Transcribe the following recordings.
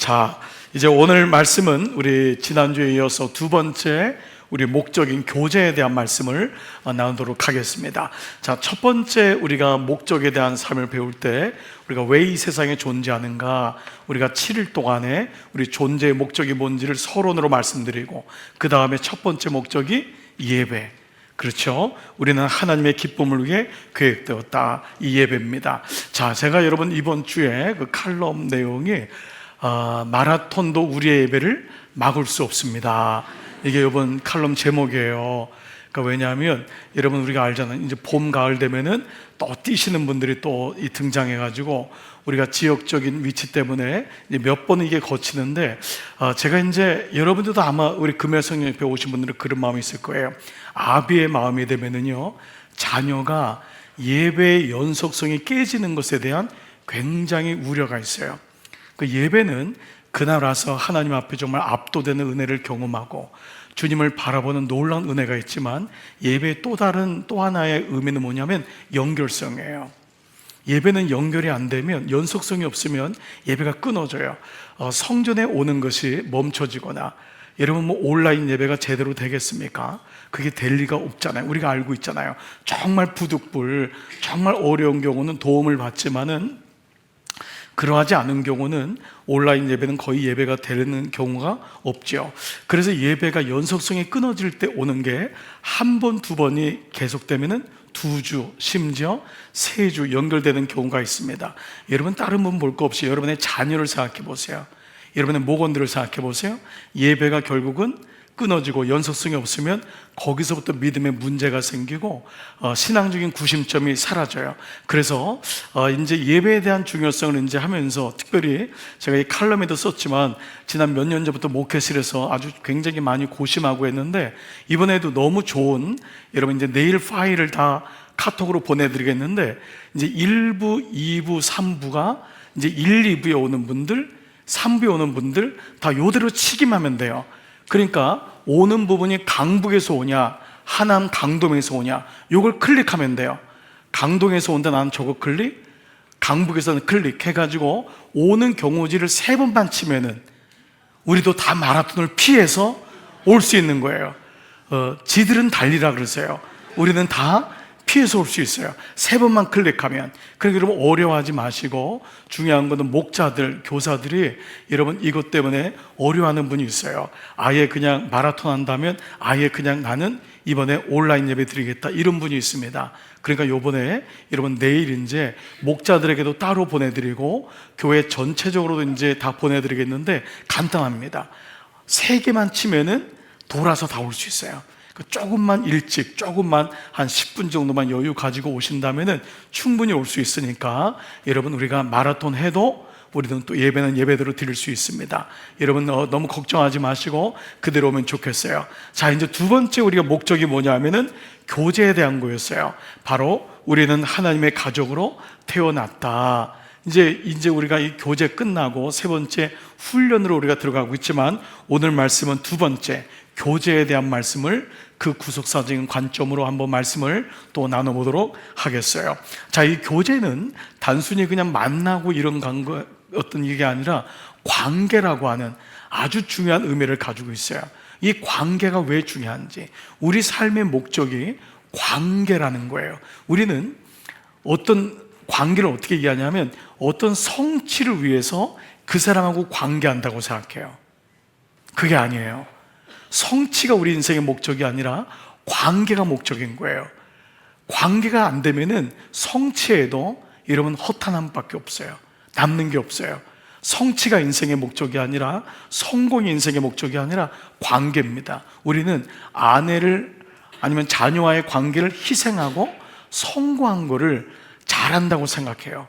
자, 이제 오늘 말씀은 우리 지난주에 이어서 두 번째 우리 목적인 교제에 대한 말씀을 나누도록 하겠습니다. 자, 첫 번째 우리가 목적에 대한 삶을 배울 때 우리가 왜 이 세상에 존재하는가, 우리가 7일 동안에 우리 존재의 목적이 뭔지를 서론으로 말씀드리고, 그 다음에 첫 번째 목적이 예배. 그렇죠? 우리는 하나님의 기쁨을 위해 계획되었다, 이 예배입니다. 자, 제가 여러분 이번 주에 그 칼럼 내용이 마라톤도 우리의 예배를 막을 수 없습니다. 이게 이번 칼럼 제목이에요. 그러니까 왜냐하면 여러분 우리가 알잖아요. 이제 봄, 가을 되면은 또 뛰시는 분들이 또 등장해가지고 우리가 지역적인 위치 때문에 이제 몇 번 이게 거치는데, 제가 이제 여러분들도 아마 우리 금요성령협회 오신 분들은 그런 마음이 있을 거예요. 아비의 마음이 되면은요, 자녀가 예배의 연속성이 깨지는 것에 대한 굉장히 우려가 있어요. 그 예배는 그날 와서 하나님 앞에 정말 압도되는 은혜를 경험하고 주님을 바라보는 놀라운 은혜가 있지만, 예배의 또 다른 또 하나의 의미는 뭐냐면 연결성이에요. 예배는 연결이 안 되면, 연속성이 없으면 예배가 끊어져요. 성전에 오는 것이 멈춰지거나, 여러분 뭐 온라인 예배가 제대로 되겠습니까? 그게 될 리가 없잖아요. 우리가 알고 있잖아요. 정말 부득불, 정말 어려운 경우는 도움을 받지만은, 그러하지 않은 경우는 온라인 예배는 거의 예배가 되는 경우가 없죠. 그래서 예배가 연속성이 끊어질 때 오는 게 한 번, 두 번이 계속되면은 2주, 심지어 3주 연결되는 경우가 있습니다. 여러분 다른 분 볼 거 없이 여러분의 자녀를 생각해 보세요. 여러분의 목원들을 생각해 보세요. 예배가 결국은 끊어지고 연속성이 없으면 거기서부터 믿음의 문제가 생기고 신앙적인 구심점이 사라져요. 그래서 이제 예배에 대한 중요성을 이제 하면서, 특별히 제가 이 칼럼에도 썼지만 지난 몇 년 전부터 목회실에서 아주 굉장히 많이 고심하고 했는데, 이번에도 너무 좋은, 여러분 이제 내일 파일을 다 카톡으로 보내드리겠는데, 이제 1부, 2부, 3부가 이제 1, 2부에 오는 분들, 3부에 오는 분들 다 요대로 치기만 하면 돼요. 그러니까 오는 부분이 강북에서 오냐, 하남 강동에서 오냐, 요걸 클릭하면 돼요. 강동에서 온다, 나는 저거 클릭, 강북에서는 클릭 해가지고 오는 경우지를 3번만 치면은 우리도 다 마라톤을 피해서 올 수 있는 거예요. 지들은 달리라 그러세요. 우리는 다 피해서 올 수 있어요. 3번만 클릭하면. 그러니까 여러분 어려워하지 마시고, 중요한 것은 목자들, 교사들이 여러분 이것 때문에 어려워하는 분이 있어요. 아예 그냥 마라톤 한다면 아예 그냥 나는 이번에 온라인 예배 드리겠다, 이런 분이 있습니다. 그러니까 요번에 여러분 내일 이제 목자들에게도 따로 보내드리고 교회 전체적으로도 이제 다 보내드리겠는데, 간단합니다. 3개만 치면은 돌아서 다 올 수 있어요. 조금만 일찍, 조금만 한 10분 정도만 여유 가지고 오신다면은 충분히 올 수 있으니까, 여러분 우리가 마라톤 해도 우리는 또 예배는 예배대로 드릴 수 있습니다. 여러분 너무 걱정하지 마시고 그대로 오면 좋겠어요. 자, 이제 두 번째 우리가 목적이 뭐냐면은 교제에 대한 거였어요. 바로 우리는 하나님의 가족으로 태어났다. 이제 우리가 이 교제 끝나고 세 번째 훈련으로 우리가 들어가고 있지만, 오늘 말씀은 두 번째 교제에 대한 말씀을 그 구속사적인 관점으로 한번 말씀을 또 나눠보도록 하겠어요. 자, 이 교제는 단순히 그냥 만나고 이런 어떤 이게 아니라 관계라고 하는 아주 중요한 의미를 가지고 있어요. 이 관계가 왜 중요한지, 우리 삶의 목적이 관계라는 거예요. 우리는 어떤 관계를 어떻게 이해하냐면, 어떤 성취를 위해서 그 사람하고 관계한다고 생각해요. 그게 아니에요. 성취가 우리 인생의 목적이 아니라 관계가 목적인 거예요. 관계가 안 되면은 성취에도 여러분 허탄함밖에 없어요. 남는 게 없어요. 성취가 인생의 목적이 아니라, 성공이 인생의 목적이 아니라 관계입니다. 우리는 아내를 아니면 자녀와의 관계를 희생하고 성공한 거를 잘한다고 생각해요.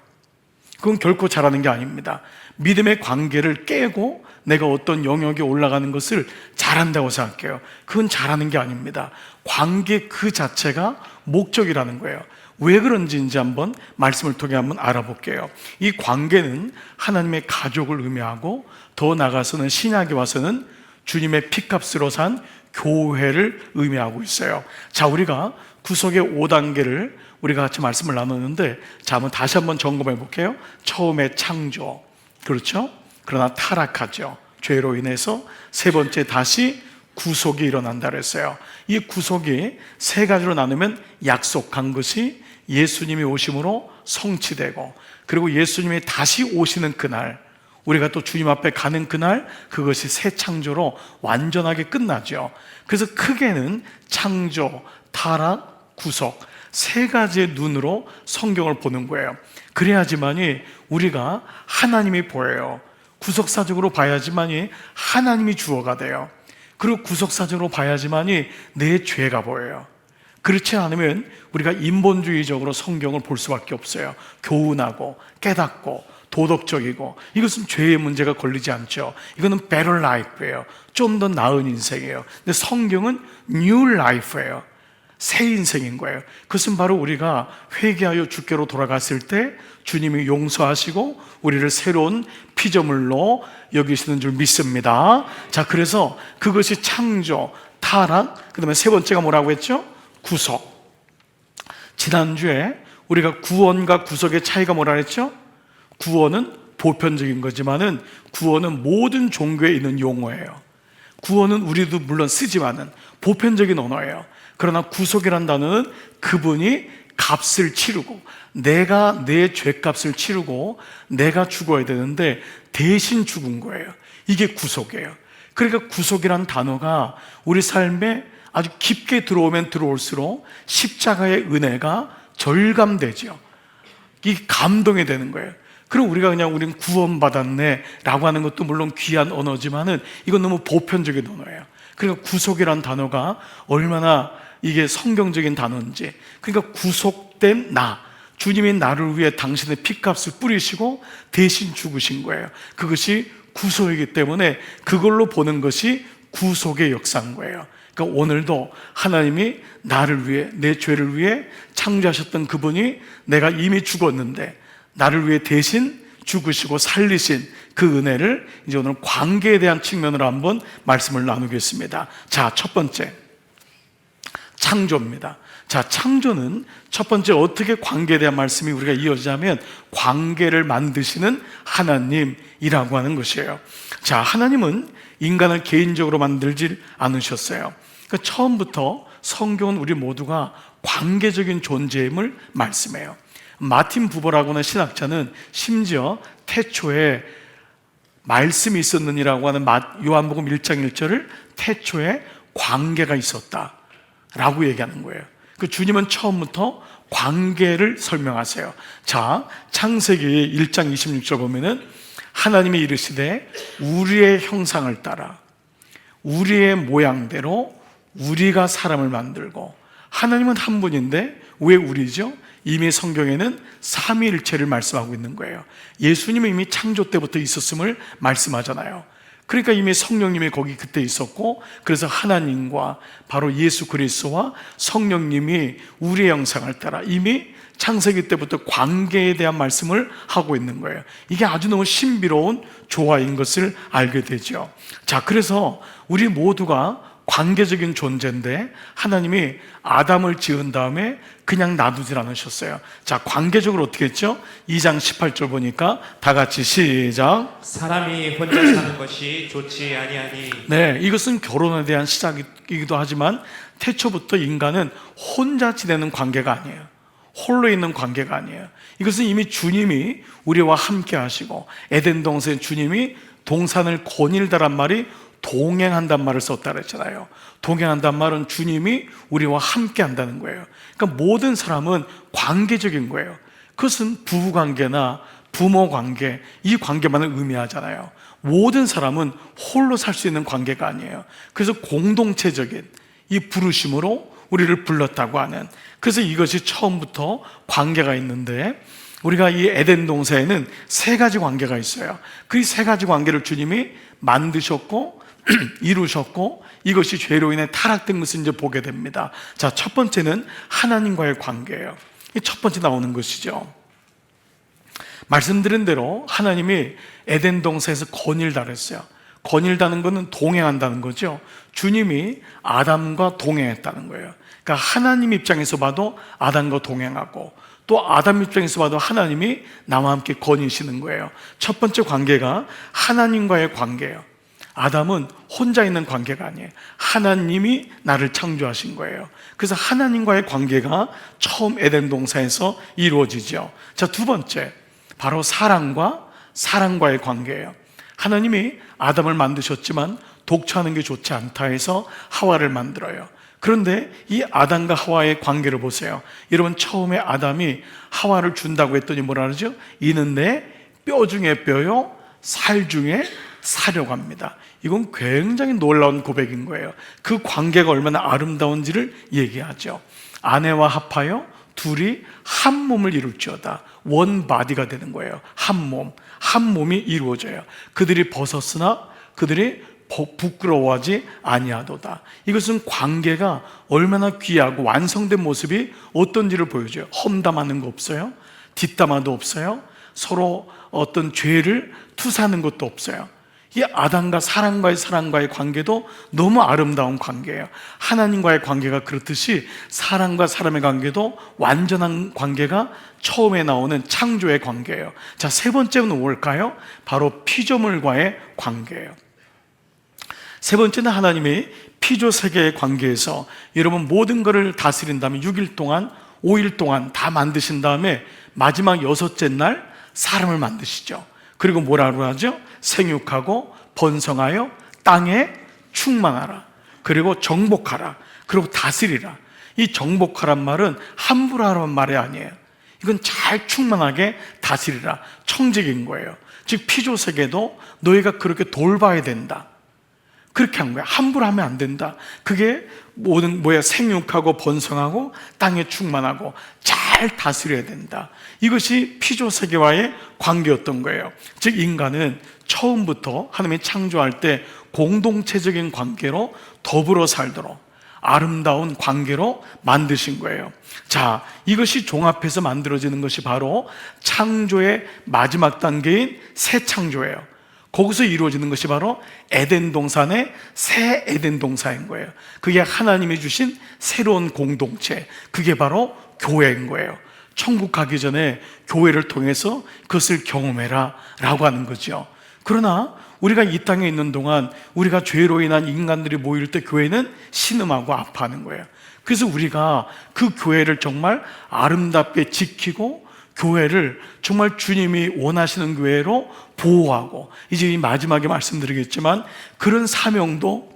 그건 결코 잘하는 게 아닙니다. 믿음의 관계를 깨고 내가 어떤 영역에 올라가는 것을 잘한다고 생각해요. 그건 잘하는 게 아닙니다. 관계 그 자체가 목적이라는 거예요. 왜 그런지 이제 한번 말씀을 통해 한번 알아볼게요. 이 관계는 하나님의 가족을 의미하고, 더 나아가서는 신약에 와서는 주님의 피값으로 산 교회를 의미하고 있어요. 자, 우리가 구속의 5단계를 우리가 같이 말씀을 나눴는데, 자, 한번 다시 한번 점검해 볼게요. 처음에 창조, 그렇죠? 그러나 타락하죠. 죄로 인해서 세 번째 다시 구속이 일어난다 그랬어요. 이 구속이 세 가지로 나누면 약속한 것이 예수님이 오심으로 성취되고, 그리고 예수님이 다시 오시는 그날, 우리가 또 주님 앞에 가는 그날, 그것이 새 창조로 완전하게 끝나죠. 그래서 크게는 창조, 타락, 구속 세 가지의 눈으로 성경을 보는 거예요. 그래야지만이 우리가 하나님이 보여요. 구속사적으로 봐야지만이 하나님이 주어가 돼요. 그리고 구속사적으로 봐야지만이 내 죄가 보여요. 그렇지 않으면 우리가 인본주의적으로 성경을 볼 수밖에 없어요. 교훈하고 깨닫고 도덕적이고, 이것은 죄의 문제가 걸리지 않죠. 이거는 better life예요. 좀 더 나은 인생이에요. 근데 성경은 new life예요. 새 인생인 거예요. 그것은 바로 우리가 회개하여 주께로 돌아갔을 때 주님이 용서하시고 우리를 새로운 피조물로 여기시는 줄 믿습니다. 자, 그래서 그것이 창조, 타락, 그 다음에 세 번째가 뭐라고 했죠? 구속. 지난주에 우리가 구원과 구속의 차이가 뭐라 했죠? 구원은 보편적인 거지만은 구원은 모든 종교에 있는 용어예요. 구원은 우리도 물론 쓰지만은 보편적인 언어예요. 그러나 구속이란 단어는 그분이 값을 치르고, 내가 내 죄값을 치르고 내가 죽어야 되는데 대신 죽은 거예요. 이게 구속이에요. 그러니까 구속이란 단어가 우리 삶에 아주 깊게 들어오면 들어올수록 십자가의 은혜가 절감되죠. 이게 감동이 되는 거예요. 그럼 우리가 그냥 우린 구원받았네 라고 하는 것도 물론 귀한 언어지만은 이건 너무 보편적인 언어예요. 그러니까 구속이란 단어가 얼마나 이게 성경적인 단어인지, 그러니까 구속된 나, 주님이 나를 위해 당신의 피값을 뿌리시고 대신 죽으신 거예요. 그것이 구속이기 때문에 그걸로 보는 것이 구속의 역사인 거예요. 그러니까 오늘도 하나님이 나를 위해, 내 죄를 위해 창조하셨던 그분이 내가 이미 죽었는데 나를 위해 대신 죽으시고 살리신 그 은혜를 이제 오늘 관계에 대한 측면으로 한번 말씀을 나누겠습니다. 자, 첫 번째 창조입니다. 자, 창조는 첫 번째 어떻게 관계에 대한 말씀이 우리가 이어지자면 관계를 만드시는 하나님이라고 하는 것이에요. 자, 하나님은 인간을 개인적으로 만들지 않으셨어요. 그러니까 처음부터 성경은 우리 모두가 관계적인 존재임을 말씀해요. 마틴 부버라고 하는 신학자는 심지어 태초에 말씀이 있었느니라고 하는 요한복음 1장 1절을 태초에 관계가 있었다 라고 얘기하는 거예요. 그 주님은 처음부터 관계를 설명하세요. 자, 창세기 1장 26절 보면은 하나님이 이르시되 우리의 형상을 따라 우리의 모양대로 우리가 사람을 만들고, 하나님은 한 분인데 왜 우리죠? 이미 성경에는 삼위일체를 말씀하고 있는 거예요. 예수님은 이미 창조 때부터 있었음을 말씀하잖아요. 그러니까 이미 성령님이 거기 그때 있었고, 그래서 하나님과 바로 예수 그리스도와 성령님이 우리의 형상을 따라 이미 창세기 때부터 관계에 대한 말씀을 하고 있는 거예요. 이게 아주 너무 신비로운 조화인 것을 알게 되죠. 자, 그래서 우리 모두가 관계적인 존재인데 하나님이 아담을 지은 다음에 그냥 놔두질 않으셨어요. 자, 관계적으로 어떻게 했죠? 2장 18절 보니까 다 같이 시작. 사람이 혼자 사는 것이 좋지 아니하니. 네, 이것은 결혼에 대한 시작이기도 하지만 태초부터 인간은 혼자 지내는 관계가 아니에요. 홀로 있는 관계가 아니에요. 이것은 이미 주님이 우리와 함께 하시고, 에덴 동산에 주님이 동산을 거닐다란 말이 동행한단 말을 썼다 그랬잖아요. 동행한단 말은 주님이 우리와 함께 한다는 거예요. 그러니까 모든 사람은 관계적인 거예요. 그것은 부부관계나 부모관계, 이 관계만을 의미하잖아요. 모든 사람은 홀로 살 수 있는 관계가 아니에요. 그래서 공동체적인 이 부르심으로 우리를 불렀다고 하는, 그래서 이것이 처음부터 관계가 있는데, 우리가 이 에덴 동산에는 세 가지 관계가 있어요. 그 세 가지 관계를 주님이 만드셨고 이루셨고, 이것이 죄로 인해 타락된 것을 이제 보게 됩니다. 자, 첫 번째는 하나님과의 관계예요. 이 첫 번째 나오는 것이죠. 말씀드린 대로 하나님이 에덴 동산에서 거닐다 그랬어요. 거닐다는 것은 동행한다는 거죠. 주님이 아담과 동행했다는 거예요. 그러니까 하나님 입장에서 봐도 아담과 동행하고, 또 아담 입장에서 봐도 하나님이 나와 함께 거니시는 거예요. 첫 번째 관계가 하나님과의 관계예요. 아담은 혼자 있는 관계가 아니에요. 하나님이 나를 창조하신 거예요. 그래서 하나님과의 관계가 처음 에덴 동산에서 이루어지죠. 자, 두 번째, 바로 사랑과의 관계예요. 하나님이 아담을 만드셨지만 독처하는 게 좋지 않다 해서 하와를 만들어요. 그런데 이 아담과 하와의 관계를 보세요. 여러분, 처음에 아담이 하와를 준다고 했더니 뭐라 그러죠? 이는 내 뼈 중에 뼈요 살 중에 살이라고 합니다. 이건 굉장히 놀라운 고백인 거예요. 그 관계가 얼마나 아름다운지를 얘기하죠. 아내와 합하여 둘이 한 몸을 이룰지어다. 원 바디가 되는 거예요. 한 몸이 이루어져요. 그들이 벗었으나 그들이 부끄러워하지 아니하도다. 이것은 관계가 얼마나 귀하고 완성된 모습이 어떤지를 보여줘요. 험담하는 거 없어요. 뒷담화도 없어요. 서로 어떤 죄를 투사하는 것도 없어요. 이 아담과 사랑과의 관계도 너무 아름다운 관계예요. 하나님과의 관계가 그렇듯이 사람과 사람의 관계도 완전한 관계가 처음에 나오는 창조의 관계예요. 자, 세 번째는 뭘까요? 바로 피조물과의 관계예요. 세 번째는 하나님이 피조 세계의 관계에서 여러분 모든 것을 다스린 다음에 6일 동안 5일 동안 다 만드신 다음에 마지막 여섯째 날 사람을 만드시죠. 그리고 뭐라고 하죠? 생육하고 번성하여 땅에 충만하라. 그리고 정복하라. 그리고 다스리라. 이 정복하란 말은 함부로 하라는 말이 아니에요. 이건 잘 충만하게 다스리라. 청직인 거예요. 즉 피조 세계도 너희가 그렇게 돌봐야 된다. 그렇게 한 거야. 함부로 하면 안 된다. 그게 생육하고 번성하고 땅에 충만하고 잘 다스려야 된다. 이것이 피조 세계와의 관계였던 거예요. 즉 인간은 처음부터 하나님이 창조할 때 공동체적인 관계로 더불어 살도록 아름다운 관계로 만드신 거예요. 자, 이것이 종합해서 만들어지는 것이 바로 창조의 마지막 단계인 새 창조예요. 거기서 이루어지는 것이 바로 에덴 동산의 새 에덴 동산인 거예요. 그게 하나님이 주신 새로운 공동체, 그게 바로 교회인 거예요. 천국 가기 전에 교회를 통해서 그것을 경험해라 라고 하는 거죠. 그러나 우리가 이 땅에 있는 동안 우리가 죄로 인한 인간들이 모일 때 교회는 신음하고 아파하는 거예요. 그래서 우리가 그 교회를 정말 아름답게 지키고 교회를 정말 주님이 원하시는 교회로 보호하고, 이제 이 마지막에 말씀드리겠지만 그런 사명도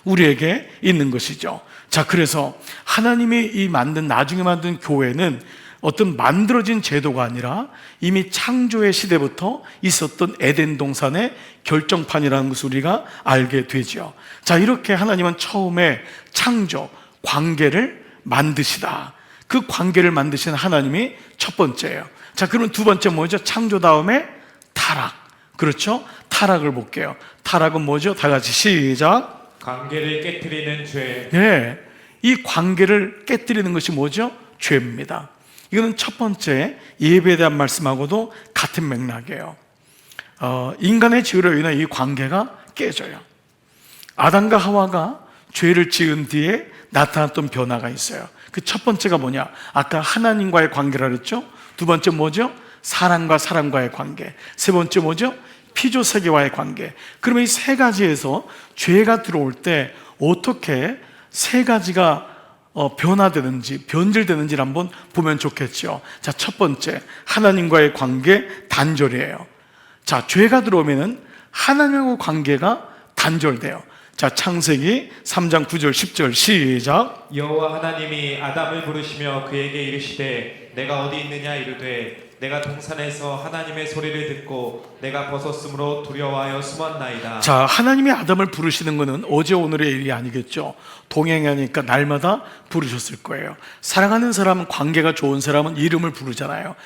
우리에게 있는 것이죠. 자, 그래서 하나님이 나중에 만든 교회는 어떤 만들어진 제도가 아니라 이미 창조의 시대부터 있었던 에덴 동산의 결정판이라는 것을 우리가 알게 되죠. 자, 이렇게 하나님은 처음에 창조, 관계를 만드시다. 그 관계를 만드신 하나님이 첫 번째예요. 자, 그럼 두 번째 뭐죠? 창조 다음에 타락. 그렇죠? 타락을 볼게요. 타락은 뭐죠? 다 같이 시작. 관계를 깨트리는 죄. 네, 이 관계를 깨뜨리는 것이 뭐죠? 죄입니다. 이거는 첫 번째 예배에 대한 말씀하고도 같은 맥락이에요. 인간의 죄로 인해 이 관계가 깨져요. 아담과 하와가 죄를 지은 뒤에 나타났던 변화가 있어요. 그 첫 번째가 뭐냐? 아까 하나님과의 관계라 그랬죠? 두 번째 뭐죠? 사람과 사람과의 관계. 세 번째 뭐죠? 피조 세계와의 관계. 그러면 이 세 가지에서 죄가 들어올 때 어떻게 세 가지가 변화되는지, 변질되는지를 한번 보면 좋겠죠. 자, 첫 번째, 하나님과의 관계 단절이에요. 자, 죄가 들어오면은 하나님과 관계가 단절돼요. 자, 창세기 3장 9절 10절 시작. 여호와 하나님이 아담을 부르시며 그에게 이르시되 내가 어디 있느냐 이르되 내가 동산에서 하나님의 소리를 듣고 내가 벗었으므로 두려워하여 숨었나이다. 자, 하나님이 아담을 부르시는 것은 어제 오늘의 일이 아니겠죠. 동행하니까 날마다 부르셨을 거예요. 사랑하는 사람은, 관계가 좋은 사람은 이름을 부르잖아요.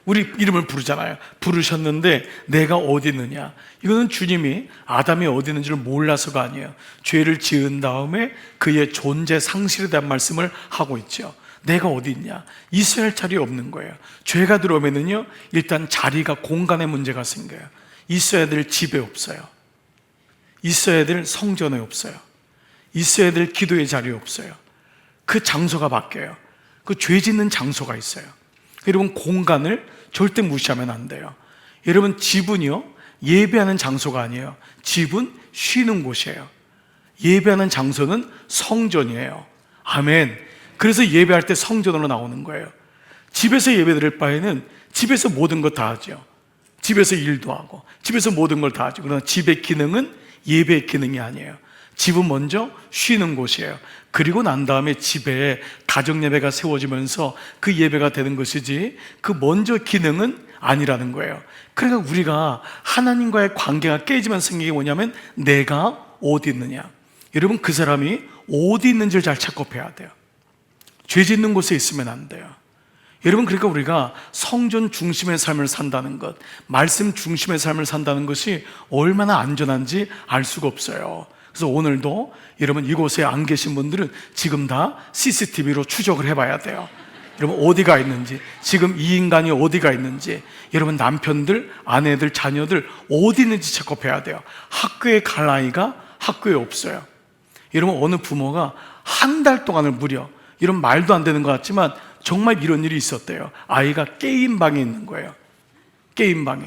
우리 이름을 부르잖아요. 부르셨는데 내가 어디 있느냐? 이거는 주님이 아담이 어디 있는지를 몰라서가 아니에요. 죄를 지은 다음에 그의 존재 상실에 대한 말씀을 하고 있죠. 내가 어디 있냐? 있어야 할 자리 없는 거예요. 죄가 들어오면은요, 일단 자리가, 공간의 문제가 생겨요. 있어야 될 집에 없어요. 있어야 될 성전에 없어요. 있어야 될 기도의 자리에 없어요. 그 장소가 바뀌어요. 그 죄 짓는 장소가 있어요. 여러분, 공간을 절대 무시하면 안 돼요. 여러분, 집은요 예배하는 장소가 아니에요. 집은 쉬는 곳이에요. 예배하는 장소는 성전이에요. 아멘. 그래서 예배할 때 성전으로 나오는 거예요. 집에서 예배 드릴 바에는 집에서 모든 것 다 하죠. 집에서 일도 하고 집에서 모든 걸 다 하죠. 그러나 집의 기능은 예배의 기능이 아니에요. 집은 먼저 쉬는 곳이에요. 그리고 난 다음에 집에 가정 예배가 세워지면서 그 예배가 되는 것이지, 그 먼저 기능은 아니라는 거예요. 그러니까 우리가 하나님과의 관계가 깨지면 생기는 게 뭐냐면, 내가 어디 있느냐. 여러분, 그 사람이 어디 있는지를 잘 찾고 뵈야 돼요. 죄 짓는 곳에 있으면 안 돼요. 여러분, 그러니까 우리가 성전 중심의 삶을 산다는 것, 말씀 중심의 삶을 산다는 것이 얼마나 안전한지 알 수가 없어요. 그래서 오늘도 여러분, 이곳에 안 계신 분들은 지금 다 CCTV로 추적을 해봐야 돼요. 여러분, 어디가 있는지, 지금 이 인간이 어디가 있는지, 여러분 남편들, 아내들, 자녀들 어디 있는지 찾고 뵈야 돼요. 학교에 갈 아이가 학교에 없어요. 여러분, 어느 부모가 한 달 동안을 무려, 이런 말도 안 되는 것 같지만 정말 이런 일이 있었대요. 아이가 게임방에 있는 거예요. 게임방에.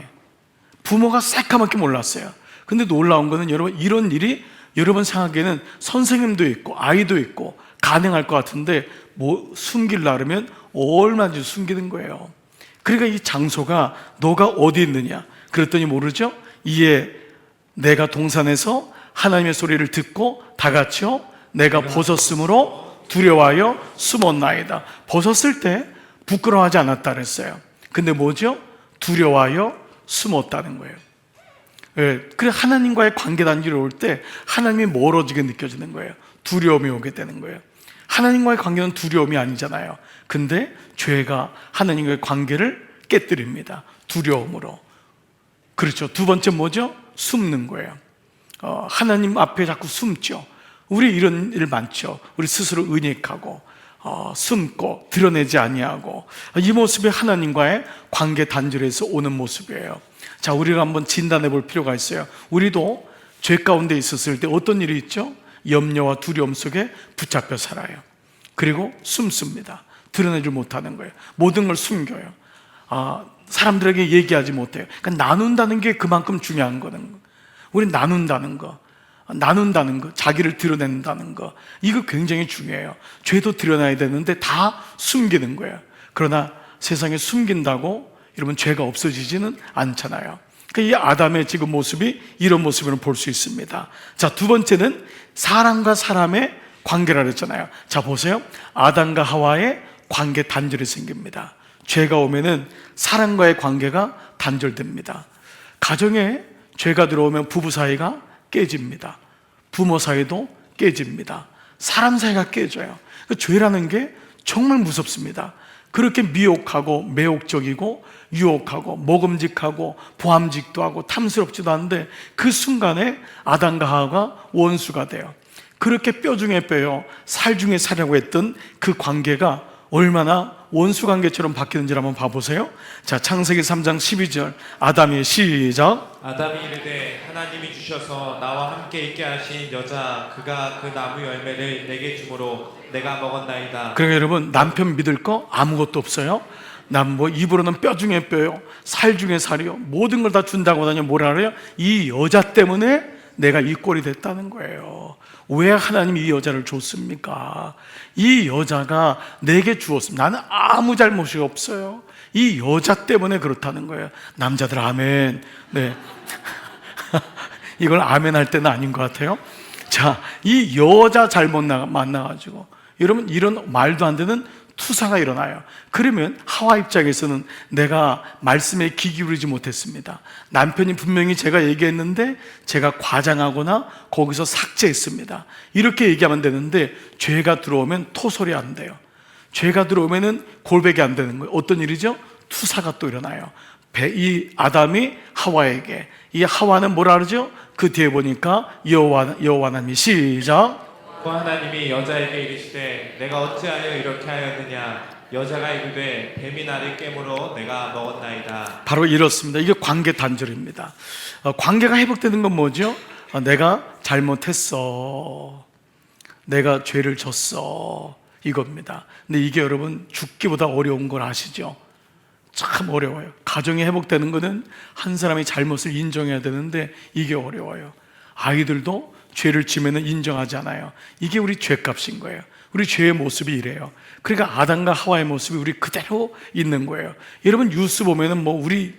부모가 새까맣게 몰랐어요. 근데 놀라운 거는, 여러분, 이런 일이 여러분 생각에는 선생님도 있고 아이도 있고 가능할 것 같은데, 뭐 숨기려 그러면 얼마든지 숨기는 거예요. 그러니까 이 장소가 너가 어디 있느냐. 그랬더니 모르죠? 이에 내가 동산에서 하나님의 소리를 듣고 다 같이요 내가 벗었으므로 두려워하여 숨었나이다. 벗었을 때 부끄러워하지 않았다 그랬어요. 근데 뭐죠? 두려워하여 숨었다는 거예요. 예, 그래, 하나님과의 관계 단계로 올 때 하나님이 멀어지게 느껴지는 거예요. 두려움이 오게 되는 거예요. 하나님과의 관계는 두려움이 아니잖아요. 근데 죄가 하나님과의 관계를 깨뜨립니다. 두려움으로. 그렇죠. 두 번째 뭐죠? 숨는 거예요. 하나님 앞에 자꾸 숨죠. 우리 이런 일 많죠. 우리 스스로 은닉하고 숨고 드러내지 아니하고, 이 모습이 하나님과의 관계 단절에서 오는 모습이에요. 자, 우리가 한번 진단해 볼 필요가 있어요. 우리도 죄 가운데 있었을 때 어떤 일이 있죠? 염려와 두려움 속에 붙잡혀 살아요. 그리고 숨습니다. 드러내지 못하는 거예요. 모든 걸 숨겨요. 사람들에게 얘기하지 못해요. 그러니까 나눈다는 게 그만큼 중요한 거는, 우리 나눈다는 거, 자기를 드러낸다는 거, 이거 굉장히 중요해요. 죄도 드러나야 되는데 다 숨기는 거예요. 그러나 세상에 숨긴다고 여러분 죄가 없어지지는 않잖아요. 그러니까 이 아담의 지금 모습이 이런 모습을 볼 수 있습니다. 자, 두 번째는 사람과 사람의 관계라 그랬잖아요. 자, 보세요. 아담과 하와의 관계 단절이 생깁니다. 죄가 오면은 사람과의 관계가 단절됩니다. 가정에 죄가 들어오면 부부 사이가 깨집니다. 부모 사이도 깨집니다. 사람 사이가 깨져요. 그 죄라는 게 정말 무섭습니다. 그렇게 미혹하고 매혹적이고 유혹하고 먹음직하고 보암직도 하고 탐스럽지도 않은데, 그 순간에 아담과 하와가 원수가 돼요. 그렇게 뼈 중에 뼈요, 살 중에 살이라고 했던 그 관계가 얼마나 원수 관계처럼 바뀌는지를 한번 봐보세요. 자, 창세기 3장 12절 아담이 시작. 아담이 이르되 하나님이 주셔서 나와 함께 있게 하신 여자 그가 그 나무 열매를 내게 주므로 내가 먹었나이다. 그러니까 여러분, 남편 믿을 거 아무것도 없어요. 난 뭐 입으로는 뼈 중에 뼈요, 살 중에 살이요, 모든 걸 다 준다고 하냐. 뭐라 그래요? 이 여자 때문에 내가 이 꼴이 됐다는 거예요. 왜 하나님이 이 여자를 줬습니까? 이 여자가 내게 주었습니다. 나는 아무 잘못이 없어요. 이 여자 때문에 그렇다는 거예요. 남자들 아멘. 네. 이걸 아멘 할 때는 아닌 것 같아요. 자, 이 여자 잘못 만나가지고 여러분, 이런 말도 안 되는 투사가 일어나요. 그러면 하와 입장에서는 내가 말씀에 귀 기울이지 못했습니다. 남편이 분명히 제가 얘기했는데 제가 과장하거나 거기서 삭제했습니다. 이렇게 얘기하면 되는데, 죄가 들어오면 토설이 안 돼요. 죄가 들어오면은 골백이 안 되는 거예요. 어떤 일이죠? 투사가 또 일어나요. 이 아담이 하와에게, 이 하와는 뭐라 그러죠? 그 뒤에 보니까 여호와 하나님이 시작. 하나님이 여자에게 이르시되 내가 어찌하여 이렇게 하였느냐. 여자가 이르되 뱀이 나를 깨물어 내가 먹었나이다. 바로 이렇습니다. 이게 관계 단절입니다. 관계가 회복되는 건 뭐죠? 내가 잘못했어, 내가 죄를 졌어, 이겁니다. 근데 이게 여러분 죽기보다 어려운 걸 아시죠? 참 어려워요. 가정이 회복되는 것은 한 사람이 잘못을 인정해야 되는데 이게 어려워요. 아이들도 죄를 지으면 인정하지 않아요. 이게 우리 죄값인 거예요. 우리 죄의 모습이 이래요. 그러니까 아담과 하와의 모습이 우리 그대로 있는 거예요. 여러분 뉴스 보면은 우리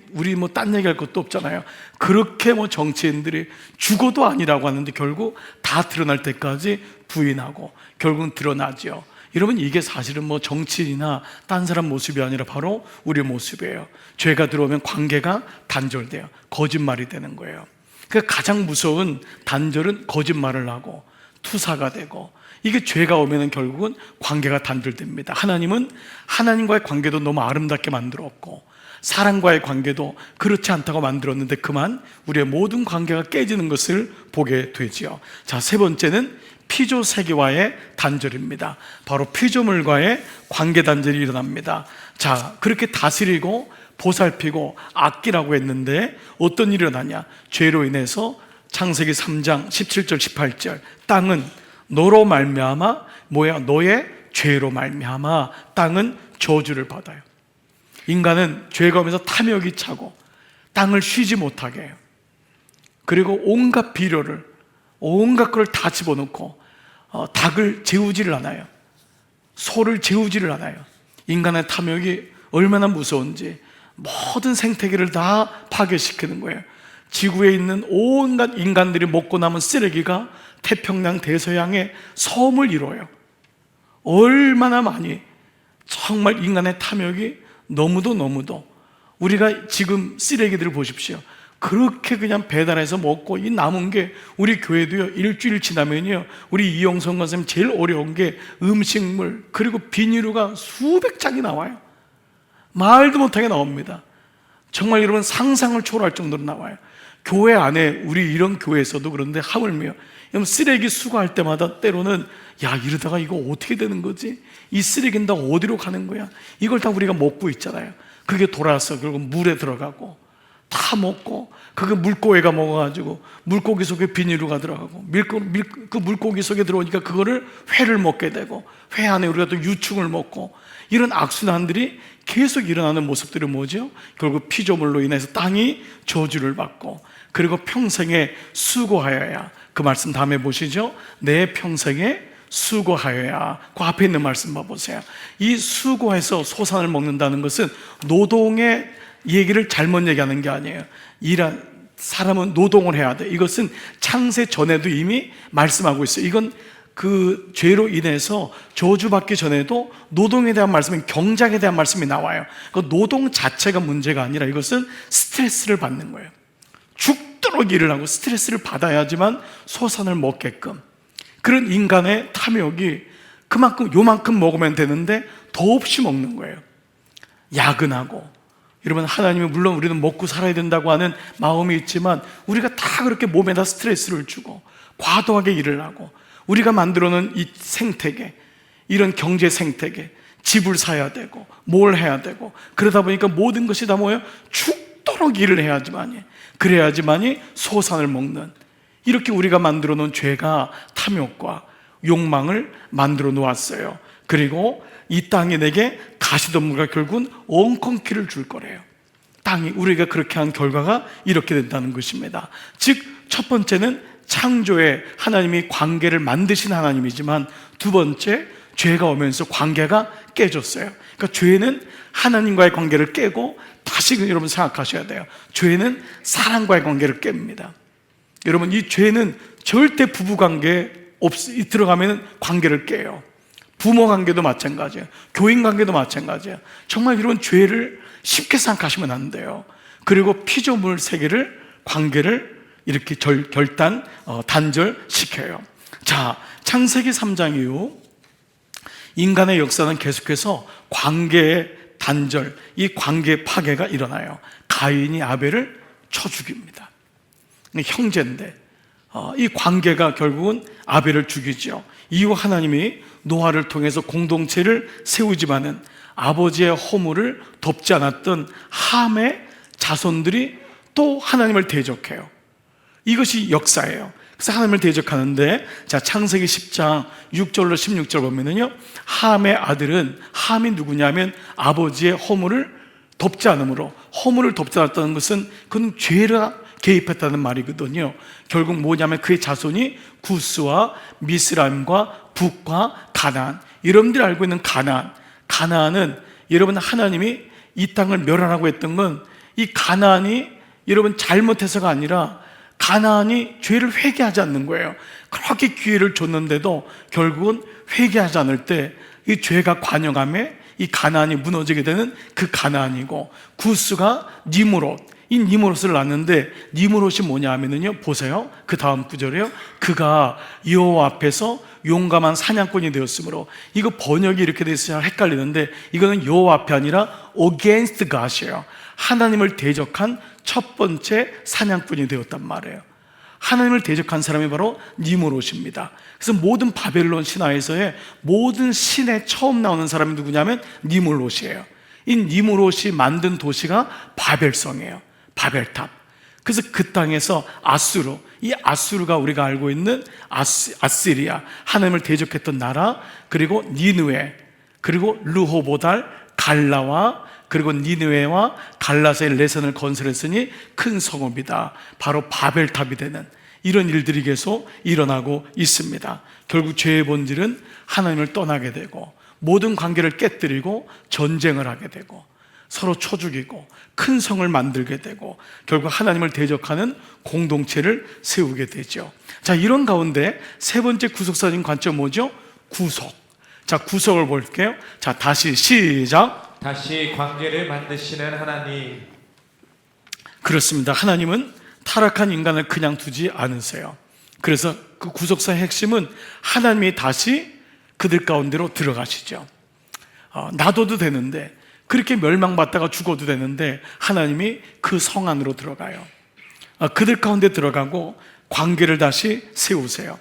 딴 얘기할 것도 없잖아요. 그렇게 정치인들이 죽어도 아니라고 하는데 결국 다 드러날 때까지 부인하고 결국은 드러나죠. 여러분 이게 사실은 정치인이나 딴 사람 모습이 아니라 바로 우리 모습이에요. 죄가 들어오면 관계가 단절돼요. 거짓말이 되는 거예요. 그 가장 무서운 단절은 거짓말을 하고 투사가 되고, 이게 죄가 오면 결국은 관계가 단절됩니다. 하나님은 하나님과의 관계도 너무 아름답게 만들었고 사람과의 관계도 그렇지 않다고 만들었는데 그만 우리의 모든 관계가 깨지는 것을 보게 되지요. 자, 세 번째는 피조 세계와의 단절입니다. 바로 피조물과의 관계 단절이 일어납니다. 자, 그렇게 다스리고 보살피고 아끼라고 했는데 어떤 일이 일어나냐? 죄로 인해서 창세기 3장 17절 18절 땅은 너로 말미암아 너의 죄로 말미암아 땅은 저주를 받아요. 인간은 죄가 오면서 탐욕이 차고 땅을 쉬지 못하게 해요. 그리고 온갖 비료를 온갖 걸 다 집어넣고 닭을 재우지를 않아요. 소를 재우지를 않아요. 인간의 탐욕이 얼마나 무서운지 모든 생태계를 다 파괴시키는 거예요. 지구에 있는 온갖 인간들이 먹고 남은 쓰레기가 태평양 대서양의 섬을 이뤄요. 얼마나 많이, 정말 인간의 탐욕이 너무도 우리가 지금 쓰레기들을 보십시오. 그렇게 그냥 배달해서 먹고 이 남은 게 우리 교회도요, 일주일 지나면요, 우리 이용성 선생님 제일 어려운 게 음식물 그리고 비닐류가 수백 장이 나와요. 말도 못하게 나옵니다. 정말 여러분 상상을 초월할 정도로 나와요. 교회 안에 우리 이런 교회에서도 그런데 하물며 쓰레기 수거할 때마다 때로는 이러다가 이거 어떻게 되는 거지? 이 쓰레기는 다 어디로 가는 거야? 이걸 다 우리가 먹고 있잖아요. 그게 돌아서 결국 물에 들어가고 다 먹고 그게 물고기가 먹어가지고 물고기 속에 비닐류가 들어가고 그 물고기 속에 들어오니까 그거를 회를 먹게 되고 회 안에 우리가 또 유충을 먹고 이런 악순환들이 계속 일어나는 모습들이 뭐죠? 결국 피조물로 인해서 땅이 저주를 받고 그리고 평생에 수고하여야, 그 말씀 다음에 보시죠. 내 평생에 수고하여야. 그 앞에 있는 말씀 봐보세요. 이 수고해서 소산을 먹는다는 것은 노동의 얘기를 잘못 얘기하는 게 아니에요. 사람은 노동을 해야 돼. 이것은 창세 전에도 이미 말씀하고 있어요. 이건 그 죄로 인해서 저주받기 전에도 노동에 대한 말씀은 경작에 대한 말씀이 나와요. 그 노동 자체가 문제가 아니라 이것은 스트레스를 받는 거예요. 죽도록 일을 하고 스트레스를 받아야지만 소산을 먹게끔. 그런 인간의 탐욕이 요만큼 먹으면 되는데 더없이 먹는 거예요. 야근하고. 여러분, 하나님이 물론 우리는 먹고 살아야 된다고 하는 마음이 있지만 우리가 다 그렇게 몸에다 스트레스를 주고 과도하게 일을 하고 우리가 만들어 놓은 이 생태계, 이런 경제 생태계, 집을 사야 되고 뭘 해야 되고 그러다 보니까 모든 것이 다 뭐예요? 죽도록 일을 그래야지만이 소산을 먹는, 이렇게 우리가 만들어 놓은 죄가 탐욕과 욕망을 만들어 놓았어요. 그리고 이 땅이 내게 가시덤불과 결국은 엉겅퀴를 줄 거래요. 땅이 우리가 그렇게 한 결과가 이렇게 된다는 것입니다. 즉 첫 번째는 창조에 하나님이 관계를 만드신 하나님이지만 두 번째, 죄가 오면서 관계가 깨졌어요. 그러니까 죄는 하나님과의 관계를 깨고, 다시 여러분 생각하셔야 돼요. 죄는 사람과의 관계를 깹니다. 여러분, 이 죄는 절대 부부관계에 들어가면 관계를 깨요. 부모 관계도 마찬가지예요. 교인 관계도 마찬가지예요. 정말 이런 죄를 쉽게 생각하시면 안 돼요. 그리고 피조물 세계를, 관계를 이렇게 단절시켜요. 자, 창세기 3장 이후 인간의 역사는 계속해서 관계의 단절, 이 관계 파괴가 일어나요. 가인이 아벨을 쳐 죽입니다. 형제인데 이 관계가 결국은 아벨을 죽이죠. 이후 하나님이 노아를 통해서 공동체를 세우지만은 아버지의 허물을 덮지 않았던 함의 자손들이 또 하나님을 대적해요. 이것이 역사예요. 그래서 하나님을 대적하는데, 자, 창세기 10장 6절로 16절 보면은요, 함의 아들은, 함이 누구냐면 아버지의 허물을 덮지 않으므로, 허물을 덮지 않았다는 것은 그건 죄가 개입했다는 말이거든요. 결국 뭐냐면 그의 자손이 구스와 미스라임과 북과 가나안, 여러분들이 알고 있는 가나안은 여러분, 하나님이 이 땅을 멸하라고 했던 건, 이 가나안이 여러분 잘못해서가 아니라 가나안이 죄를 회개하지 않는 거예요. 그렇게 기회를 줬는데도 결국은 회개하지 않을 때 이 죄가 관영함에 이 가나안이 무너지게 되는 그 가나안이고, 구스가 니므롯, 이 니므롯을 낳는데, 니므롯이 뭐냐 하면은요, 보세요, 그 다음 구절에요, 그가 여호와 앞에서 용감한 사냥꾼이 되었으므로, 이거 번역이 이렇게 되어 있어서 헷갈리는데, 이거는 여호와 앞이 아니라 against God이에요. 하나님을 대적한 첫 번째 사냥꾼이 되었단 말이에요. 하나님을 대적한 사람이 바로 니므롯입니다. 그래서 모든 바벨론 신화에서의 모든 신에 처음 나오는 사람이 누구냐면 니므롯이에요. 이 니므롯이 만든 도시가 바벨성이에요. 바벨탑. 그래서 그 땅에서 아수르, 이 아수르가 우리가 알고 있는 아시리아, 하나님을 대적했던 나라, 그리고 니느웨, 그리고 르호보달, 갈라와, 그리고 니느웨와 갈라사의 레선을 건설했으니 큰 성읍이다. 바로 바벨탑이 되는 이런 일들이 계속 일어나고 있습니다. 결국 죄의 본질은 하나님을 떠나게 되고, 모든 관계를 깨뜨리고 전쟁을 하게 되고, 서로 쳐 죽이고 큰 성을 만들게 되고, 결국 하나님을 대적하는 공동체를 세우게 되죠. 자, 이런 가운데 세 번째 구속사적인 관점 뭐죠? 구속. 자, 구속을 볼게요. 자, 다시 시작. 다시 관계를 만드시는 하나님. 그렇습니다. 하나님은 타락한 인간을 그냥 두지 않으세요. 그래서 그 구속사의 핵심은 하나님이 다시 그들 가운데로 들어가시죠. 놔둬도 되는데, 그렇게 멸망받다가 죽어도 되는데 하나님이 그 성 안으로 들어가요. 그들 가운데 들어가고 관계를 다시 세우세요.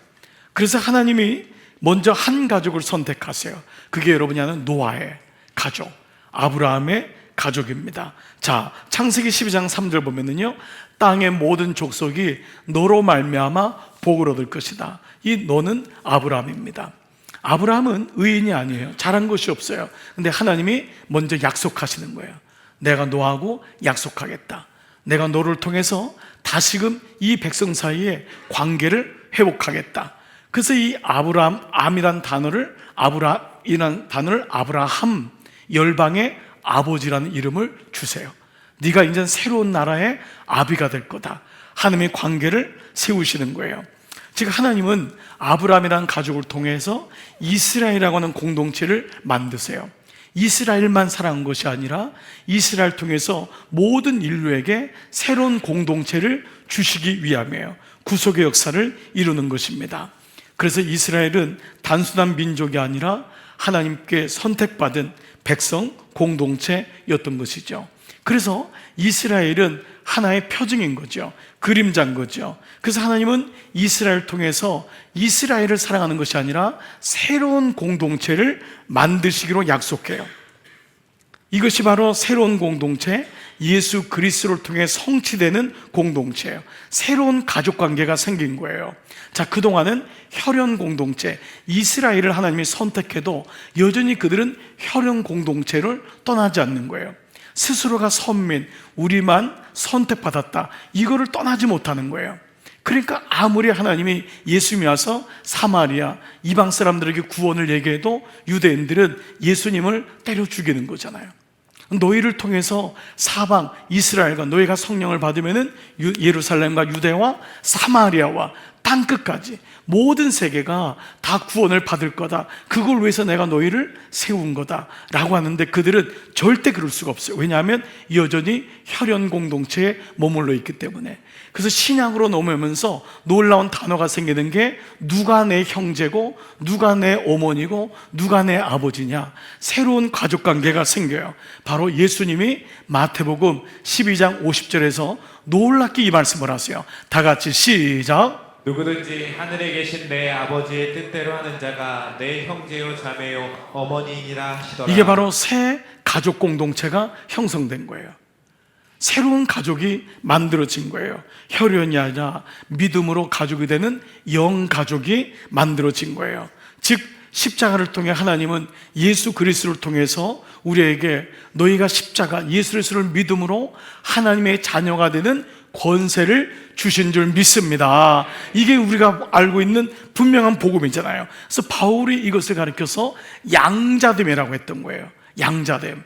그래서 하나님이 먼저 한 가족을 선택하세요. 그게 여러분이 아는 노아의 가족, 아브라함의 가족입니다. 자, 창세기 12장 3절 보면은요, 땅의 모든 족속이 너로 말미암아 복을 얻을 것이다. 이 너는 아브라함입니다. 아브라함은 의인이 아니에요. 잘한 것이 없어요. 근데 하나님이 먼저 약속하시는 거예요. 내가 너하고 약속하겠다. 내가 너를 통해서 다시금 이 백성 사이에 관계를 회복하겠다. 그래서 이 암이란 단어를 아브라함, 열방의 아버지라는 이름을 주세요. 네가 이제 새로운 나라의 아비가 될 거다. 하나님의 관계를 세우시는 거예요. 즉 하나님은 아브라함이라는 가족을 통해서 이스라엘이라고 하는 공동체를 만드세요. 이스라엘만 사랑한 것이 아니라 이스라엘 통해서 모든 인류에게 새로운 공동체를 주시기 위함이에요. 구속의 역사를 이루는 것입니다. 그래서 이스라엘은 단순한 민족이 아니라 하나님께 선택받은 백성 공동체였던 것이죠. 그래서 이스라엘은 하나의 표징인 거죠. 그림자인 거죠. 그래서 하나님은 이스라엘을 통해서 이스라엘을 사랑하는 것이 아니라 새로운 공동체를 만드시기로 약속해요. 이것이 바로 새로운 공동체, 예수 그리스도를 통해 성취되는 공동체예요. 새로운 가족관계가 생긴 거예요. 자, 그동안은 혈연 공동체, 이스라엘을 하나님이 선택해도 여전히 그들은 혈연 공동체를 떠나지 않는 거예요. 스스로가 선민, 우리만 선택받았다, 이거를 떠나지 못하는 거예요. 그러니까 아무리 하나님이 예수님이 와서 사마리아 이방 사람들에게 구원을 얘기해도 유대인들은 예수님을 때려 죽이는 거잖아요. 너희를 통해서 사방 이스라엘과 너희가 성령을 받으면은 예루살렘과 유대와 사마리아와 땅끝까지 모든 세계가 다 구원을 받을 거다. 그걸 위해서 내가 너희를 세운 거다 라고 하는데 그들은 절대 그럴 수가 없어요. 왜냐하면 여전히 혈연 공동체에 머물러 있기 때문에. 그래서 신약으로 넘어오면서 놀라운 단어가 생기는 게 누가 내 형제고 누가 내 어머니고 누가 내 아버지냐. 새로운 가족관계가 생겨요. 바로 예수님이 마태복음 12장 50절에서 놀랍게 이 말씀을 하세요. 다 같이 시작. 누구든지 하늘에 계신 내 아버지의 뜻대로 하는 자가 내 형제요 자매요 어머니이니라 하시더라. 이게 바로 새 가족 공동체가 형성된 거예요. 새로운 가족이 만들어진 거예요. 혈연이 아니라 믿음으로 가족이 되는 영 가족이 만들어진 거예요. 즉 십자가를 통해 하나님은 예수 그리스도를 통해서 우리에게 너희가 십자가 예수 그리스도를 믿음으로 하나님의 자녀가 되는 권세를 주신 줄 믿습니다. 이게 우리가 알고 있는 분명한 복음이잖아요. 그래서 바울이 이것을 가리켜서 양자됨이라고 했던 거예요. 양자됨.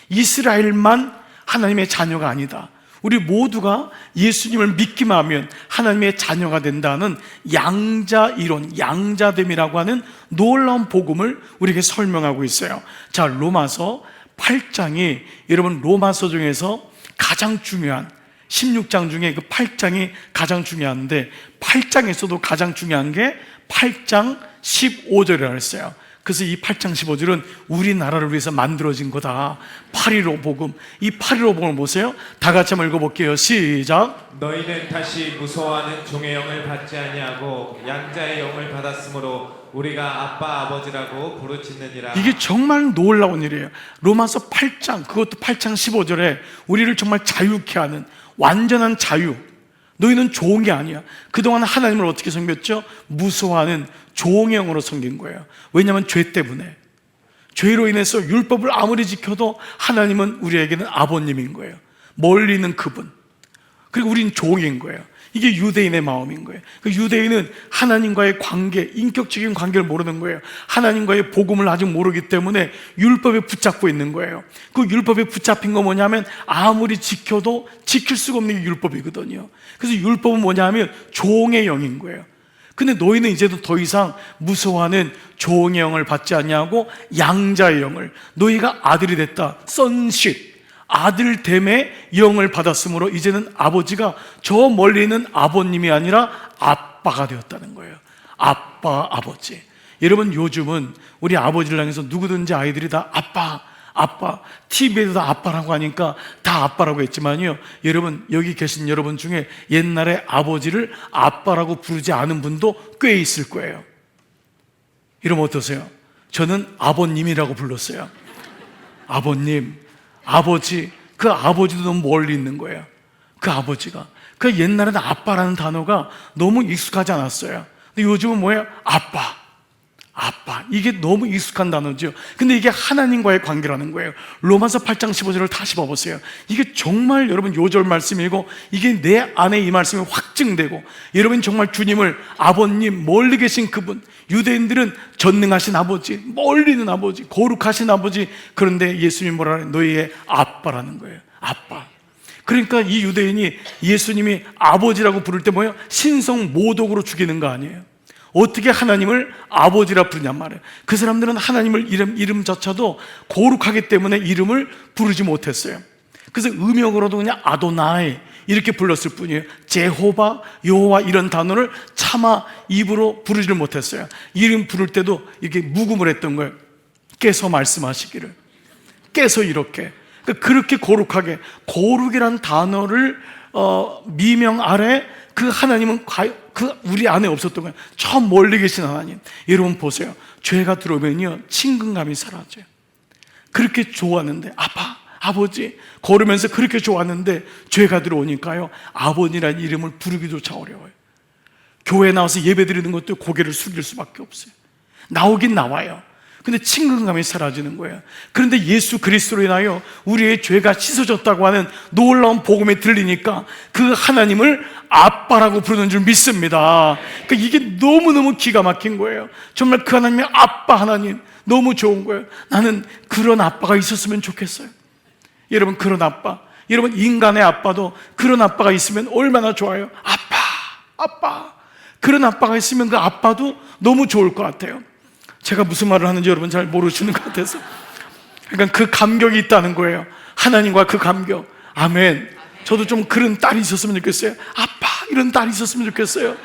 이스라엘만 하나님의 자녀가 아니다. 우리 모두가 예수님을 믿기만 하면 하나님의 자녀가 된다는 양자 이론, 양자됨이라고 하는 놀라운 복음을 우리에게 설명하고 있어요. 자, 로마서 8장이 여러분 로마서 중에서 가장 중요한 16장 중에 그 8장이 가장 중요한데 8장에서도 가장 중요한 게 8장 15절이라고 했어요. 그래서 이 8장 15절은 우리나라를 위해서 만들어진 거다. 8.15 복음. 이 8.15 복음을 보세요. 다 같이 한번 읽어볼게요. 시작. 너희는 다시 무서워하는 종의 영을 받지 아니하고 양자의 영을 받았으므로 우리가 아빠 아버지라고 부르짖느니라. 이게 정말 놀라운 일이에요. 로마서 8장, 그것도 8장 15절에 우리를 정말 자유케 하는 완전한 자유. 너희는 종이 아니야. 그동안 하나님을 어떻게 섬겼죠? 무서워하는 종의 영으로 섬긴 거예요. 왜냐하면 죄 때문에, 죄로 인해서 율법을 아무리 지켜도 하나님은 우리에게는 아버님인 거예요. 멀리 있는 그분. 그리고 우린 종인 거예요. 이게 유대인의 마음인 거예요. 그 유대인은 하나님과의 관계, 인격적인 관계를 모르는 거예요. 하나님과의 복음을 아직 모르기 때문에 율법에 붙잡고 있는 거예요. 그 율법에 붙잡힌 거 뭐냐면 아무리 지켜도 지킬 수가 없는 게 율법이거든요. 그래서 율법은 뭐냐면 종의 영인 거예요. 근데 너희는 이제도 더 이상 무서워하는 종의 영을 받지 않냐고 양자의 영을, 너희가 아들이 됐다, sonship, 아들됨의 영을 받았으므로 이제는 아버지가 저 멀리 있는 아버님이 아니라 아빠가 되었다는 거예요. 아빠, 아버지. 여러분 요즘은 우리 아버지를 향해서 누구든지 아이들이 다 아빠, 아빠, TV에도 다 아빠라고 하니까 다 아빠라고 했지만요, 여러분 여기 계신 여러분 중에 옛날에 아버지를 아빠라고 부르지 않은 분도 꽤 있을 거예요. 이러면 어떠세요? 저는 아버님이라고 불렀어요. 아버님, 아버지. 그 아버지도 너무 멀리 있는 거예요. 그 아버지가. 그 옛날에는 아빠라는 단어가 너무 익숙하지 않았어요. 근데 요즘은 뭐예요? 아빠, 아빠. 이게 너무 익숙한 단어죠. 근데 이게 하나님과의 관계라는 거예요. 로마서 8장 15절을 다시 봐보세요. 이게 정말 여러분 요절 말씀이고 이게 내 안에 이 말씀이 확증되고, 여러분 정말 주님을 아버님, 멀리 계신 그분, 유대인들은 전능하신 아버지, 멀리 있는 아버지, 거룩하신 아버지, 그런데 예수님이 뭐라 그래요? 너희의 아빠라는 거예요. 아빠. 그러니까 이 유대인이 예수님이 아버지라고 부를 때 뭐예요? 신성 모독으로 죽이는 거 아니에요. 어떻게 하나님을 아버지라 부르냔 말이에요. 그 사람들은 하나님을 이름조차도 거룩하기 때문에 이름을 부르지 못했어요. 그래서 음역으로도 그냥 아도나이 이렇게 불렀을 뿐이에요. 제호바, 여호와 이런 단어를 차마 입으로 부르지를 못했어요. 이름 부를 때도 이렇게 묵음을 했던 거예요. 깨서 말씀하시기를, 깨서 이렇게. 그렇게 거룩하게, 거룩이란 단어를 미명 아래 그 하나님은 그 우리 안에 없었던 거예요. 저 멀리 계신 하나님. 여러분 보세요. 죄가 들어오면요 친근감이 사라져요. 그렇게 좋았는데 아빠, 아버지 걸으면서 그렇게 좋았는데 죄가 들어오니까요 아버지라는 이름을 부르기조차 어려워요. 교회 나와서 예배 드리는 것도 고개를 숙일 수밖에 없어요. 나오긴 나와요. 근데 친근감이 사라지는 거예요. 그런데 예수 그리스도로 인하여 우리의 죄가 씻어졌다고 하는 놀라운 복음에 들리니까 그 하나님을 아빠라고 부르는 줄 믿습니다. 그러니까 이게 너무너무 기가 막힌 거예요. 정말 그 하나님의 아빠 하나님 너무 좋은 거예요. 나는 그런 아빠가 있었으면 좋겠어요. 여러분 그런 아빠, 여러분 인간의 아빠도 그런 아빠가 있으면 얼마나 좋아요. 아빠, 아빠. 그런 아빠가 있으면 그 아빠도 너무 좋을 것 같아요. 제가 무슨 말을 하는지 여러분 잘 모르시는 것 같아서, 그러니까 그 감격이 있다는 거예요. 하나님과 그 감격. 아멘. 저도 좀 그런 딸이 있었으면 좋겠어요. 아빠 이런 딸이 있었으면 좋겠어요.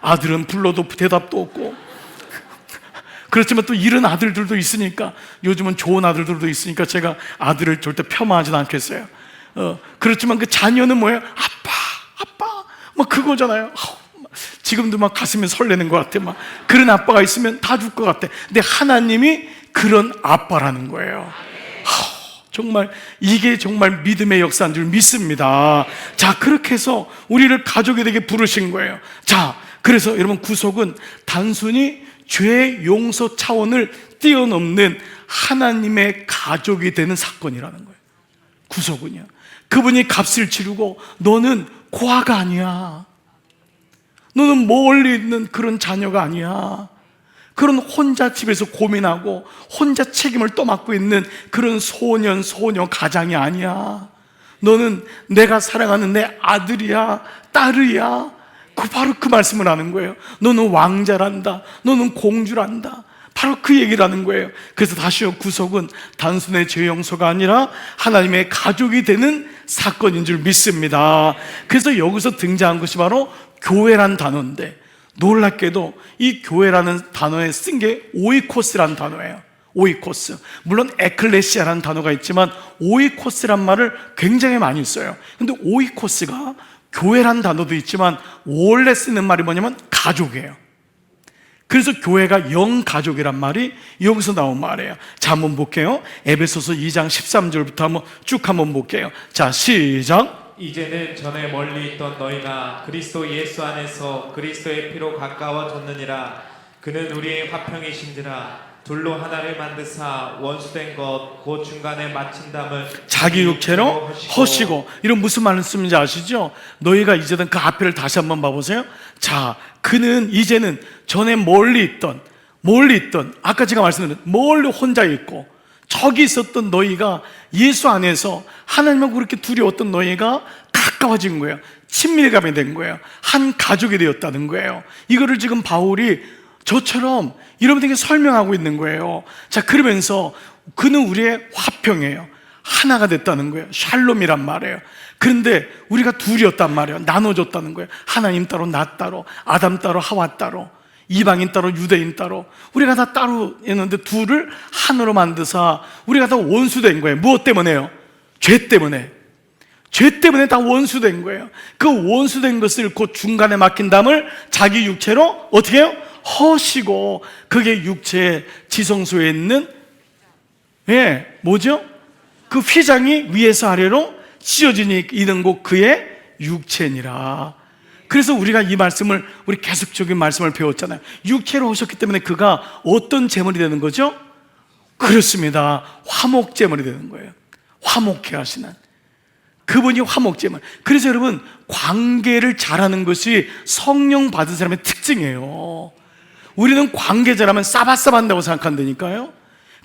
아들은 불러도 대답도 없고, 그렇지만 또 이런 아들들도 있으니까, 요즘은 좋은 아들들도 있으니까 제가 아들을 절대 폄하하지는 않겠어요. 그렇지만 그 자녀는 뭐예요? 아빠, 아빠, 뭐 그거잖아요. 지금도 막 가슴이 설레는 것 같아. 막 그런 아빠가 있으면 다 줄 것 같아. 근데 하나님이 그런 아빠라는 거예요. 정말 이게 정말 믿음의 역사인 줄 믿습니다. 자, 그렇게 해서 우리를 가족이 되게 부르신 거예요. 자, 그래서 여러분, 구속은 단순히 죄 용서 차원을 뛰어넘는 하나님의 가족이 되는 사건이라는 거예요. 구속은요, 그분이 값을 치르고 너는 고아가 아니야, 너는 멀리 있는 그런 자녀가 아니야, 그런 혼자 집에서 고민하고 혼자 책임을 떠맡고 있는 그런 소년 소녀 가장이 아니야. 너는 내가 사랑하는 내 아들이야, 딸이야. 바로 그 말씀을 하는 거예요. 너는 왕자란다, 너는 공주란다. 바로 그 얘기를 하는 거예요. 그래서 다시요, 구속은 단순히 죄 용서가 아니라 하나님의 가족이 되는 사건인 줄 믿습니다. 그래서 여기서 등장한 것이 바로 교회란 단어인데, 놀랍게도 이 교회라는 단어에 쓴 게 오이코스라는 단어예요. 오이코스. 물론 에클레시아라는 단어가 있지만 오이코스란 말을 굉장히 많이 써요. 근데 오이코스가 교회란 단어도 있지만 원래 쓰는 말이 뭐냐면 가족이에요. 그래서 교회가 영가족이란 말이 여기서 나온 말이에요. 자, 한번 볼게요. 에베소서 2장 13절부터 쭉 한번 볼게요. 자, 시작. 이제는 전에 멀리 있던 너희가 그리스도 예수 안에서 그리스도의 피로 가까워졌느니라. 그는 우리의 화평이신지라. 둘로 하나를 만드사 원수된 것 곧 중간에 마친담을 자기 육체로 허시고. 이런 무슨 말씀인지 아시죠? 너희가 이제는 그 앞에를 다시 한번 봐보세요. 자, 그는 이제는 전에 멀리 있던 아까 제가 말씀드린 멀리 혼자 있고 저기 있었던 너희가 예수 안에서 하나님하고 그렇게 두려웠던 너희가 가까워진 거예요. 친밀감이 된 거예요. 한 가족이 되었다는 거예요. 이거를 지금 바울이 저처럼 여러분들에게 설명하고 있는 거예요. 자, 그러면서 그는 우리의 화평이에요. 하나가 됐다는 거예요. 샬롬이란 말이에요. 그런데 우리가 둘이었단 말이에요. 나눠졌다는 거예요. 하나님 따로, 나 따로, 아담 따로, 하와 따로, 이방인 따로, 유대인 따로, 우리가 다 따로 있는데 둘을 하나로 만드사 우리가 다 원수된 거예요. 무엇 때문에요? 죄 때문에. 죄 때문에 다 원수된 거예요. 그 원수된 것을 곧 중간에 막힌 담을 자기 육체로 어떻게 해요? 허시고. 그게 육체의 지성소에 있는 뭐죠? 그 휘장이 위에서 아래로 씌어지니 이는 곧 그의 육체니라. 그래서 우리가 이 말씀을, 우리 계속적인 말씀을 배웠잖아요. 육체로 오셨기 때문에 그가 어떤 제물이 되는 거죠? 그렇습니다. 화목제물이 되는 거예요. 화목케 하시는 그분이 화목제물. 그래서 여러분, 관계를 잘하는 것이 성령 받은 사람의 특징이에요. 우리는 관계 잘하면 싸바싸바한다고 생각한다니까요.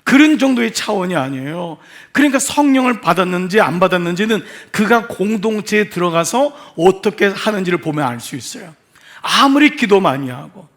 그런 정도의 차원이 아니에요. 그러니까 성령을 받았는지 안 받았는지는 그가 공동체에 들어가서 어떻게 하는지를 보면 알 수 있어요. 아무리 기도 많이 하고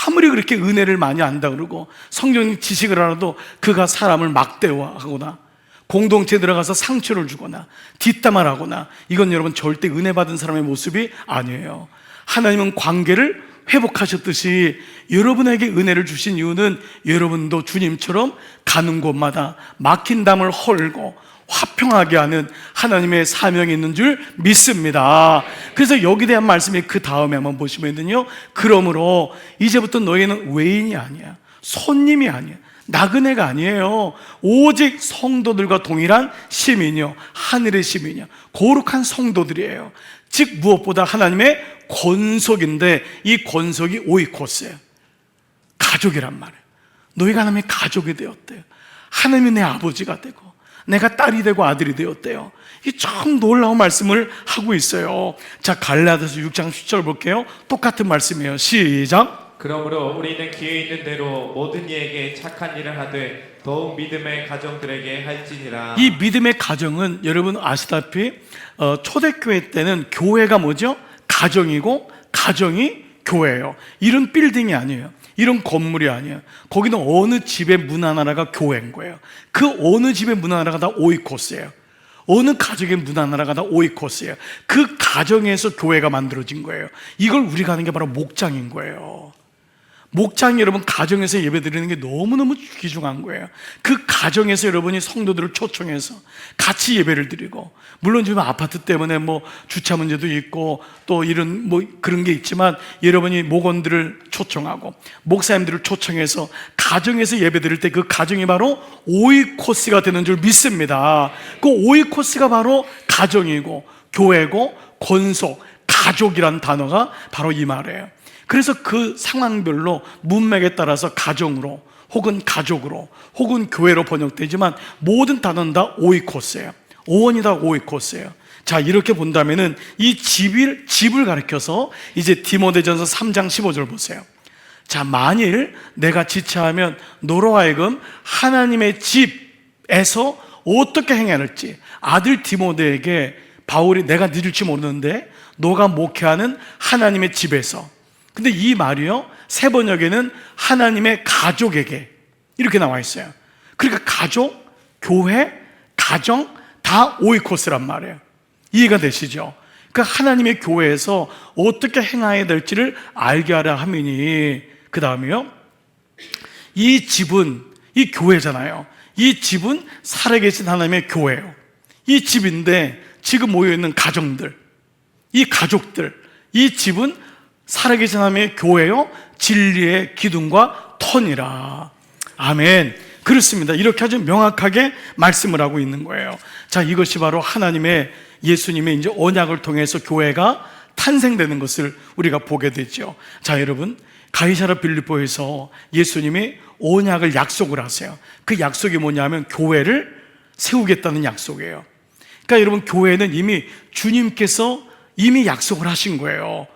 아무리 그렇게 은혜를 많이 안다 그러고 성경의 지식을 알아도 그가 사람을 막대화하거나 공동체에 들어가서 상처를 주거나 뒷담화를 하거나, 이건 여러분 절대 은혜 받은 사람의 모습이 아니에요. 하나님은 관계를 회복하셨듯이 여러분에게 은혜를 주신 이유는 여러분도 주님처럼 가는 곳마다 막힌 담을 헐고 화평하게 하는 하나님의 사명이 있는 줄 믿습니다. 그래서 여기에 대한 말씀이 그 다음에 한번 보시면요, 그러므로 이제부터 너희는 외인이 아니야, 손님이 아니야, 나그네가 아니에요. 오직 성도들과 동일한 시민이요, 하늘의 시민이요, 거룩한 성도들이에요. 즉 무엇보다 하나님의 권속인데, 이 권속이 오이코스예요. 가족이란 말이에요. 너희가 하나님의 가족이 되었대요. 하나님이 내 아버지가 되고 내가 딸이 되고 아들이 되었대요. 이 참 놀라운 말씀을 하고 있어요. 자, 갈라디아서 6장 10절 볼게요. 똑같은 말씀이에요. 시작. 그러므로 우리는 기회 있는 대로 모든 이에게 착한 일을 하되 더욱 믿음의 가정들에게 할지니라. 이 믿음의 가정은 여러분 아시다시피 초대교회 때는 교회가 뭐죠? 가정이고 가정이 교회예요. 이런 빌딩이 아니에요. 이런 건물이 아니에요. 거기는 어느 집의 문 하나가 교회인 거예요. 그 어느 집의 문 하나가 다 오이코스예요. 어느 가족의 문 하나가 다 오이코스예요. 그 가정에서 교회가 만들어진 거예요. 이걸 우리가 하는 게 바로 목장인 거예요. 목장이 여러분 가정에서 예배드리는 게 너무너무 귀중한 거예요. 그 가정에서 여러분이 성도들을 초청해서 같이 예배를 드리고, 물론 지금 아파트 때문에 뭐 주차 문제도 있고 또 이런 뭐 그런 게 있지만, 여러분이 목원들을 초청하고 목사님들을 초청해서 가정에서 예배 드릴 때 그 가정이 바로 오이코스가 되는 줄 믿습니다. 그 오이코스가 바로 가정이고 교회고 권속, 가족이란 단어가 바로 이 말이에요. 그래서 그 상황별로 문맥에 따라서 가정으로 혹은 가족으로 혹은 교회로 번역되지만, 모든 단어는 다 오이코스예요. 오원이 다 오이코스예요. 자, 이렇게 본다면은 이 집을 가리켜서 이제 디모데전서 3장 15절 보세요. 자, 만일 내가 지체하면 너로 하여금 하나님의 집에서 어떻게 행해야 할지 아들 디모데에게 바울이, 내가 늦을지 모르는데 너가 목회하는 하나님의 집에서, 근데 이 말이요, 새 번역에는 하나님의 가족에게 이렇게 나와 있어요. 그러니까 가족, 교회, 가정 다 오이코스란 말이에요. 이해가 되시죠? 그러니까 하나님의 교회에서 어떻게 행해야 될지를 알게 하라 하미니, 그 다음에요, 이 집은, 이 교회잖아요. 이 집은 살아계신 하나님의 교회예요. 이 집인데 지금 모여있는 가정들, 이 가족들, 이 집은 살아계신 하나님의 교회요, 진리의 기둥과 터니라. 아멘. 그렇습니다. 이렇게 아주 명확하게 말씀을 하고 있는 거예요. 자, 이것이 바로 하나님의, 예수님의 이제 언약을 통해서 교회가 탄생되는 것을 우리가 보게 되죠. 자, 여러분, 가이사랴 빌립보에서 예수님이 언약을 약속을 하세요. 그 약속이 뭐냐면 교회를 세우겠다는 약속이에요. 그러니까 여러분, 교회는 이미 주님께서 이미 약속을 하신 거예요.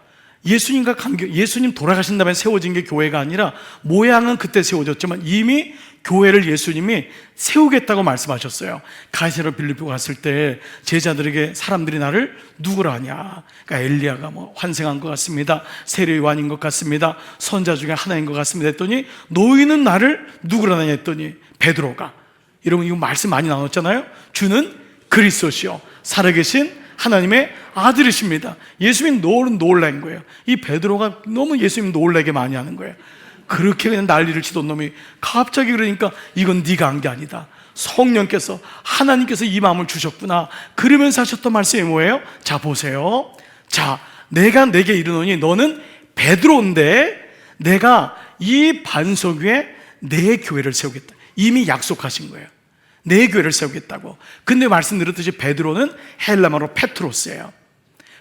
예수님과 예수님 돌아가신 다음에 세워진 게 교회가 아니라, 모양은 그때 세워졌지만 이미 교회를 예수님이 세우겠다고 말씀하셨어요. 가이사랴 빌립보 갔을 때 제자들에게 사람들이 나를 누구라 하냐, 그러니까 엘리야가 뭐 환생한 것 같습니다, 세례 요한인 것 같습니다, 선자 중에 하나인 것 같습니다 했더니, 너희는 나를 누구라 하냐 했더니 베드로가, 여러분 이거 말씀 많이 나눴잖아요. 주는 그리스도시요 살아계신 하나님의 아들이십니다. 예수님 놀란 거예요. 이 베드로가 너무 예수님 놀라게 많이 하는 거예요. 그렇게 그냥 난리를 치던 놈이 갑자기 그러니까, 이건 네가 한 게 아니다, 성령께서, 하나님께서 이 마음을 주셨구나. 그러면서 하셨던 말씀이 뭐예요? 자, 보세요. 자, 내가 내게 이르노니 너는 베드로인데 내가 이 반석 위에 내 교회를 세우겠다. 이미 약속하신 거예요. 내 교회를 세우겠다고. 근데 말씀드렸듯이 베드로는 헬라말로 페트로스예요.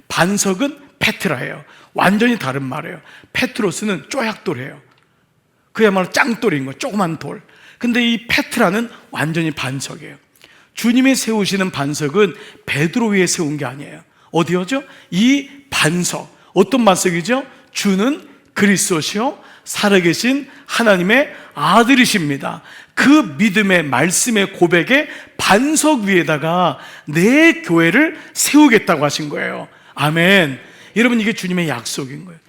반석은 페트라예요. 완전히 다른 말이에요. 페트로스는 쪼약돌이에요. 그야말로 짱돌인 거예요. 조그만 돌. 근데 이 페트라는 완전히 반석이에요. 주님이 세우시는 반석은 베드로 위에 세운 게 아니에요. 어디요죠? 이 반석. 어떤 반석이죠? 주는 그리스도시요 살아계신 하나님의 아들이십니다. 그 믿음의 말씀의 고백의 반석 위에다가 내 교회를 세우겠다고 하신 거예요. 아멘. 여러분, 이게 주님의 약속인 거예요.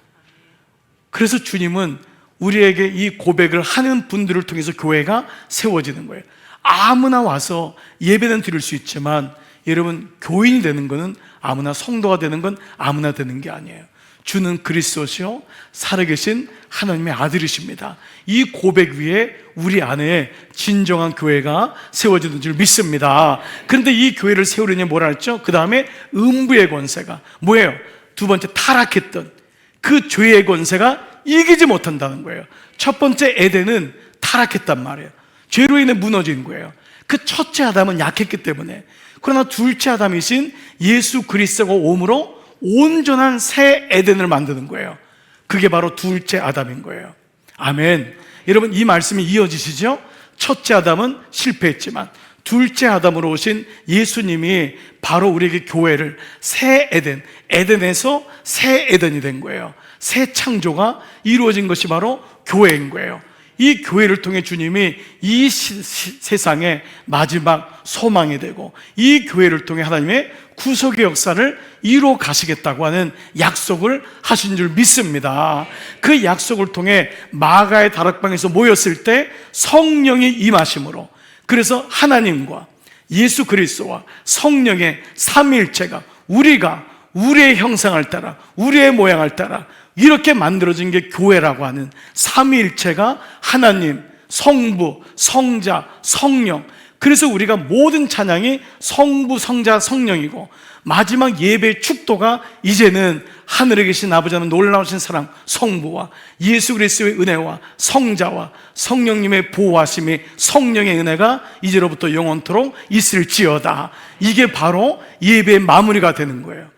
그래서 주님은 우리에게 이 고백을 하는 분들을 통해서 교회가 세워지는 거예요. 아무나 와서 예배는 드릴 수 있지만, 여러분, 교인이 되는 것은 아무나, 성도가 되는 건 아무나 되는 게 아니에요. 주는 그리스도시요 살아계신 하나님의 아들이십니다. 이 고백 위에 우리 안에 진정한 교회가 세워지는 줄 믿습니다. 그런데 이 교회를 세우려니 뭐라 했죠? 그 다음에 음부의 권세가 뭐예요? 두 번째, 타락했던 그 죄의 권세가 이기지 못한다는 거예요. 첫 번째 에덴은 타락했단 말이에요. 죄로 인해 무너진 거예요. 그 첫째 아담은 약했기 때문에. 그러나 둘째 아담이신 예수 그리스도가 오므로 온전한 새 에덴을 만드는 거예요. 그게 바로 둘째 아담인 거예요. 아멘. 여러분, 이 말씀이 이어지시죠? 첫째 아담은 실패했지만 둘째 아담으로 오신 예수님이 바로 우리에게 교회를, 새 에덴, 에덴에서 새 에덴이 된 거예요. 새 창조가 이루어진 것이 바로 교회인 거예요. 이 교회를 통해 주님이 이 세상의 마지막 소망이 되고, 이 교회를 통해 하나님의 구속의 역사를 이루어 가시겠다고 하는 약속을 하신 줄 믿습니다. 그 약속을 통해 마가의 다락방에서 모였을 때 성령이 임하심으로, 그래서 하나님과 예수 그리스도와 성령의 삼위일체가, 우리가 우리의 형상을 따라, 우리의 모양을 따라 이렇게 만들어진 게 교회라고 하는 삼위일체가 하나님, 성부, 성자, 성령. 그래서 우리가 모든 찬양이 성부, 성자, 성령이고, 마지막 예배의 축도가 이제는 하늘에 계신 아버지는 놀라우신 사랑 성부와 예수 그리스도의 은혜와 성자와 성령님의 보호하심이, 성령의 은혜가 이제로부터 영원토록 있을지어다. 이게 바로 예배의 마무리가 되는 거예요.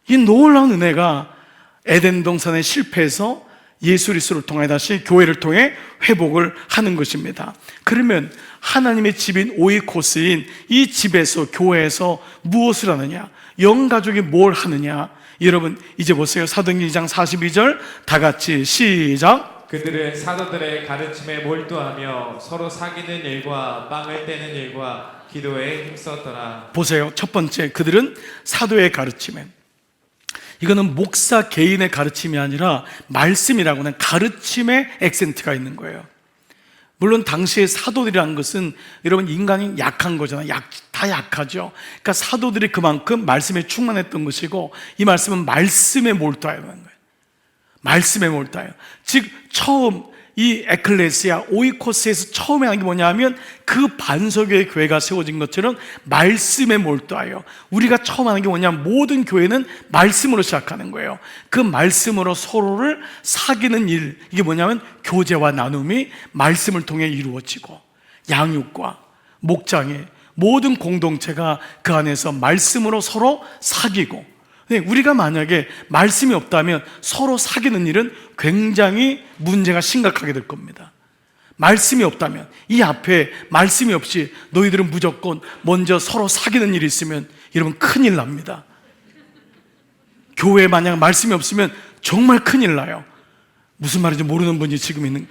이 놀라운 은혜가 에덴 동산의 실패에서 예수 그리스도를 통해 다시 교회를 통해 회복을 하는 것입니다. 그러면 하나님의 집인 오이코스인 이 집에서, 교회에서 무엇을 하느냐? 영가족이 뭘 하느냐? 여러분 이제 보세요. 사도행전 2장 42절 다 같이 시작. 그들은 사도들의 가르침에 몰두하며 서로 사귀는 일과 빵을 떼는 일과 기도에 힘썼더라. 보세요. 첫 번째, 그들은 사도의 가르침에, 이거는 목사 개인의 가르침이 아니라 말씀이라고 하는 가르침의 액센트가 있는 거예요. 물론 당시에 사도들이라는 것은 여러분 인간이 약한 거잖아요. 다 약하죠. 그러니까 사도들이 그만큼 말씀에 충만했던 것이고, 이 말씀은 말씀에 몰두하는 거예요. 말씀에 몰두해요. 즉 처음 이 에클레시아 오이코스에서 처음에 하는 게 뭐냐면 그 반석의 교회가 세워진 것처럼 말씀에 몰두하여, 우리가 처음 하는 게 뭐냐면 모든 교회는 말씀으로 시작하는 거예요. 그 말씀으로 서로를 사귀는 일, 이게 뭐냐면 교제와 나눔이 말씀을 통해 이루어지고, 양육과 목장의 모든 공동체가 그 안에서 말씀으로 서로 사귀고, 우리가 만약에 말씀이 없다면 서로 사귀는 일은 굉장히 문제가 심각하게 될 겁니다. 말씀이 없다면, 이 앞에 말씀이 없이 너희들은 무조건 먼저 서로 사귀는 일이 있으면 여러분 큰일 납니다. 교회에 만약 말씀이 없으면 정말 큰일 나요. 무슨 말인지 모르는 분이 지금 있는,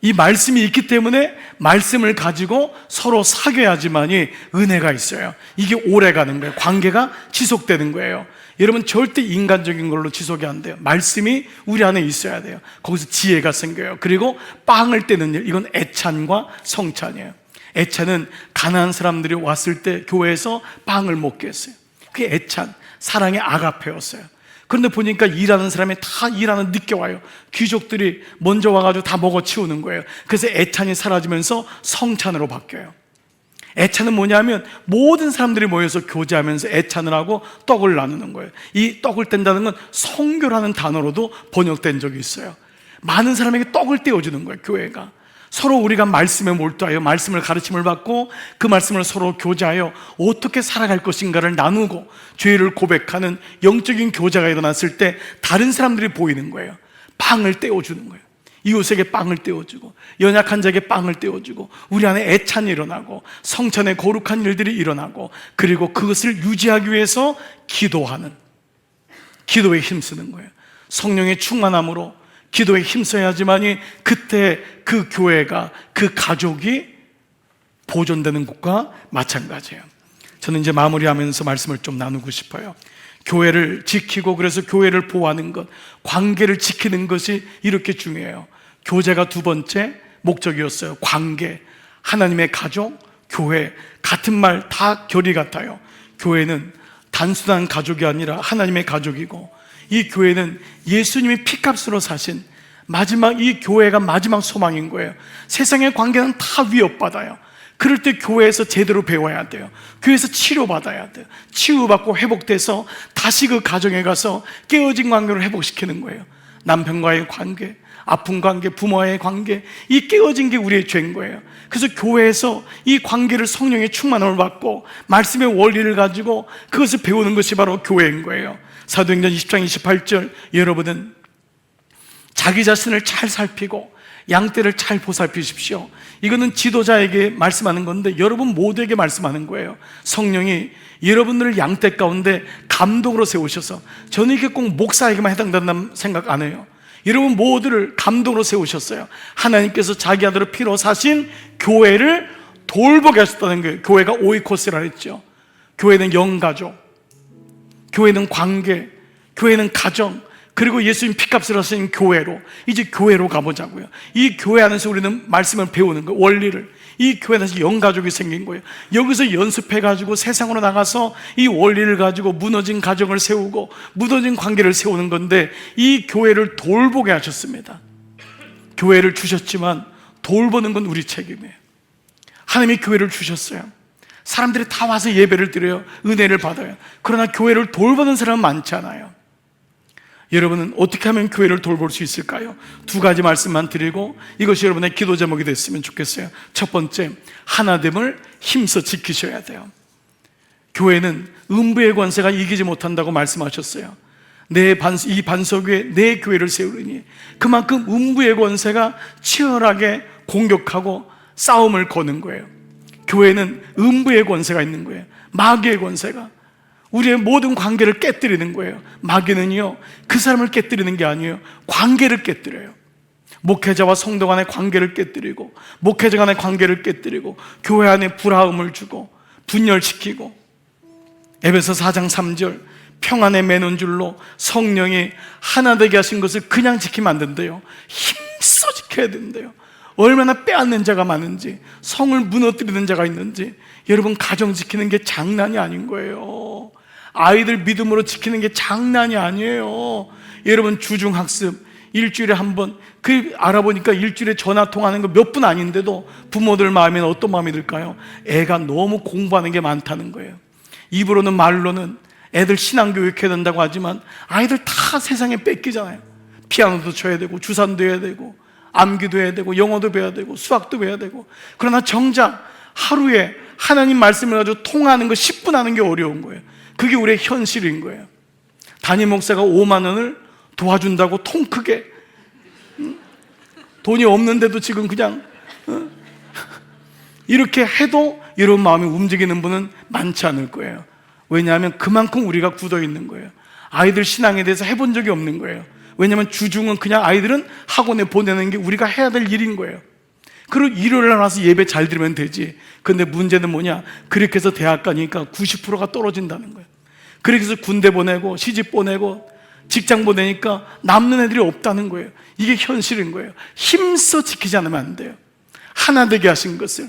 이 말씀이 있기 때문에 말씀을 가지고 서로 사귀어야지만이 은혜가 있어요. 이게 오래가는 거예요. 관계가 지속되는 거예요. 여러분 절대 인간적인 걸로 지속이 안 돼요. 말씀이 우리 안에 있어야 돼요. 거기서 지혜가 생겨요. 그리고 빵을 떼는 일, 이건 애찬과 성찬이에요. 애찬은 가난한 사람들이 왔을 때 교회에서 빵을 먹게 했어요. 그게 애찬, 사랑의 아가페였어요. 그런데 보니까 일하는 사람이 다 일하는 늦게 와요. 귀족들이 먼저 와가지고 다 먹어치우는 거예요. 그래서 애찬이 사라지면서 성찬으로 바뀌어요. 애찬은 뭐냐면 모든 사람들이 모여서 교제하면서 애찬을 하고 떡을 나누는 거예요. 이 떡을 뗀다는 건 성교라는 단어로도 번역된 적이 있어요. 많은 사람에게 떡을 떼어주는 거예요. 교회가 서로 우리가 말씀에 몰두하여 말씀을 가르침을 받고 그 말씀을 서로 교제하여 어떻게 살아갈 것인가를 나누고 죄를 고백하는 영적인 교제가 일어났을 때 다른 사람들이 보이는 거예요. 빵을 떼어주는 거예요. 이웃에게 빵을 떼어주고, 연약한 자에게 빵을 떼어주고, 우리 안에 애찬이 일어나고 성찬의 거룩한 일들이 일어나고, 그리고 그것을 유지하기 위해서 기도하는, 기도에 힘쓰는 거예요. 성령의 충만함으로 기도에 힘써야지만이 그때 그 교회가, 그 가족이 보존되는 것과 마찬가지예요. 저는 이제 마무리하면서 말씀을 좀 나누고 싶어요. 교회를 지키고, 그래서 교회를 보호하는 것, 관계를 지키는 것이 이렇게 중요해요. 교제가 두 번째 목적이었어요. 관계, 하나님의 가족, 교회, 같은 말 다 결이 같아요. 교회는 단순한 가족이 아니라 하나님의 가족이고, 이 교회는 예수님이 피값으로 사신 마지막, 이 교회가 마지막 소망인 거예요. 세상의 관계는 다 위협받아요. 그럴 때 교회에서 제대로 배워야 돼요. 교회에서 치료받아야 돼요. 치유받고 회복돼서 다시 그 가정에 가서 깨어진 관계를 회복시키는 거예요. 남편과의 관계, 아픈 관계, 부모와의 관계, 이 깨어진 게 우리의 죄인 거예요. 그래서 교회에서 이 관계를 성령의 충만함을 받고 말씀의 원리를 가지고 그것을 배우는 것이 바로 교회인 거예요. 사도행전 20장 28절, 여러분은 자기 자신을 잘 살피고 양떼를 잘 보살피십시오. 이거는 지도자에게 말씀하는 건데 여러분 모두에게 말씀하는 거예요. 성령이 여러분들을 양떼 가운데 감독으로 세우셔서, 저는 이게 꼭 목사에게만 해당된다는 생각 안 해요. 여러분 모두를 감독으로 세우셨어요. 하나님께서 자기 아들을 피로 사신 교회를 돌보게 하셨다는 거예요. 교회가 오이코스라 했죠. 교회는 영가족, 교회는 관계, 교회는 가정, 그리고 예수님 피값을 하신 교회로, 이제 교회로 가보자고요. 이 교회 안에서 우리는 말씀을 배우는 거예요. 원리를. 이 교회 안에서 영가족이 생긴 거예요. 여기서 연습해가지고 세상으로 나가서 이 원리를 가지고 무너진 가정을 세우고 무너진 관계를 세우는 건데, 이 교회를 돌보게 하셨습니다. 교회를 주셨지만 돌보는 건 우리 책임이에요. 하나님이 교회를 주셨어요. 사람들이 다 와서 예배를 드려요. 은혜를 받아요. 그러나 교회를 돌보는 사람은 많지 않아요. 여러분은 어떻게 하면 교회를 돌볼 수 있을까요? 두 가지 말씀만 드리고 이것이 여러분의 기도 제목이 됐으면 좋겠어요. 첫 번째, 하나됨을 힘써 지키셔야 돼요. 교회는 음부의 권세가 이기지 못한다고 말씀하셨어요. 이 반석 위에 내 교회를 세우리니, 그만큼 음부의 권세가 치열하게 공격하고 싸움을 거는 거예요. 교회는 음부의 권세가 있는 거예요. 마귀의 권세가 우리의 모든 관계를 깨뜨리는 거예요. 마귀는요, 그 사람을 깨뜨리는 게 아니에요. 관계를 깨뜨려요. 목회자와 성도 간의 관계를 깨뜨리고, 목회자 간의 관계를 깨뜨리고, 교회 안에 불화음을 주고 분열시키고. 에베소 4장 3절, 평안에 매는 줄로 성령이 하나 되게 하신 것을 그냥 지키면 안 된대요. 힘써 지켜야 된대요. 얼마나 빼앗는 자가 많은지, 성을 무너뜨리는 자가 있는지. 여러분, 가정 지키는 게 장난이 아닌 거예요. 아이들 믿음으로 지키는 게 장난이 아니에요. 여러분, 주중학습 일주일에 한 번, 알아보니까 일주일에 전화 통화하는 거 몇 분 아닌데도 부모들 마음에는 어떤 마음이 들까요? 애가 너무 공부하는 게 많다는 거예요. 입으로는 말로는 애들 신앙교육 해야 된다고 하지만 아이들 다 세상에 뺏기잖아요. 피아노도 쳐야 되고, 주산도 해야 되고, 암기도 해야 되고, 영어도 배워야 되고, 수학도 배워야 되고. 그러나 정작 하루에 하나님 말씀을 가지고 통화하는 거 10분 하는 게 어려운 거예요. 그게 우리의 현실인 거예요. 담임 목사가 5만 원을 도와준다고 통 크게, 돈이 없는데도 지금 그냥 이렇게 해도 여러분 마음이 움직이는 분은 많지 않을 거예요. 왜냐하면 그만큼 우리가 굳어 있는 거예요. 아이들 신앙에 대해서 해본 적이 없는 거예요. 왜냐하면 주중은 그냥 아이들은 학원에 보내는 게 우리가 해야 될 일인 거예요. 그리고 일요일 날 와서 예배 잘 들으면 되지. 근데 문제는 뭐냐? 그렇게 해서 대학 가니까 90%가 떨어진다는 거예요. 그렇게 해서 군대 보내고 시집 보내고 직장 보내니까 남는 애들이 없다는 거예요. 이게 현실인 거예요. 힘써 지키지 않으면 안 돼요. 하나 되게 하신 것을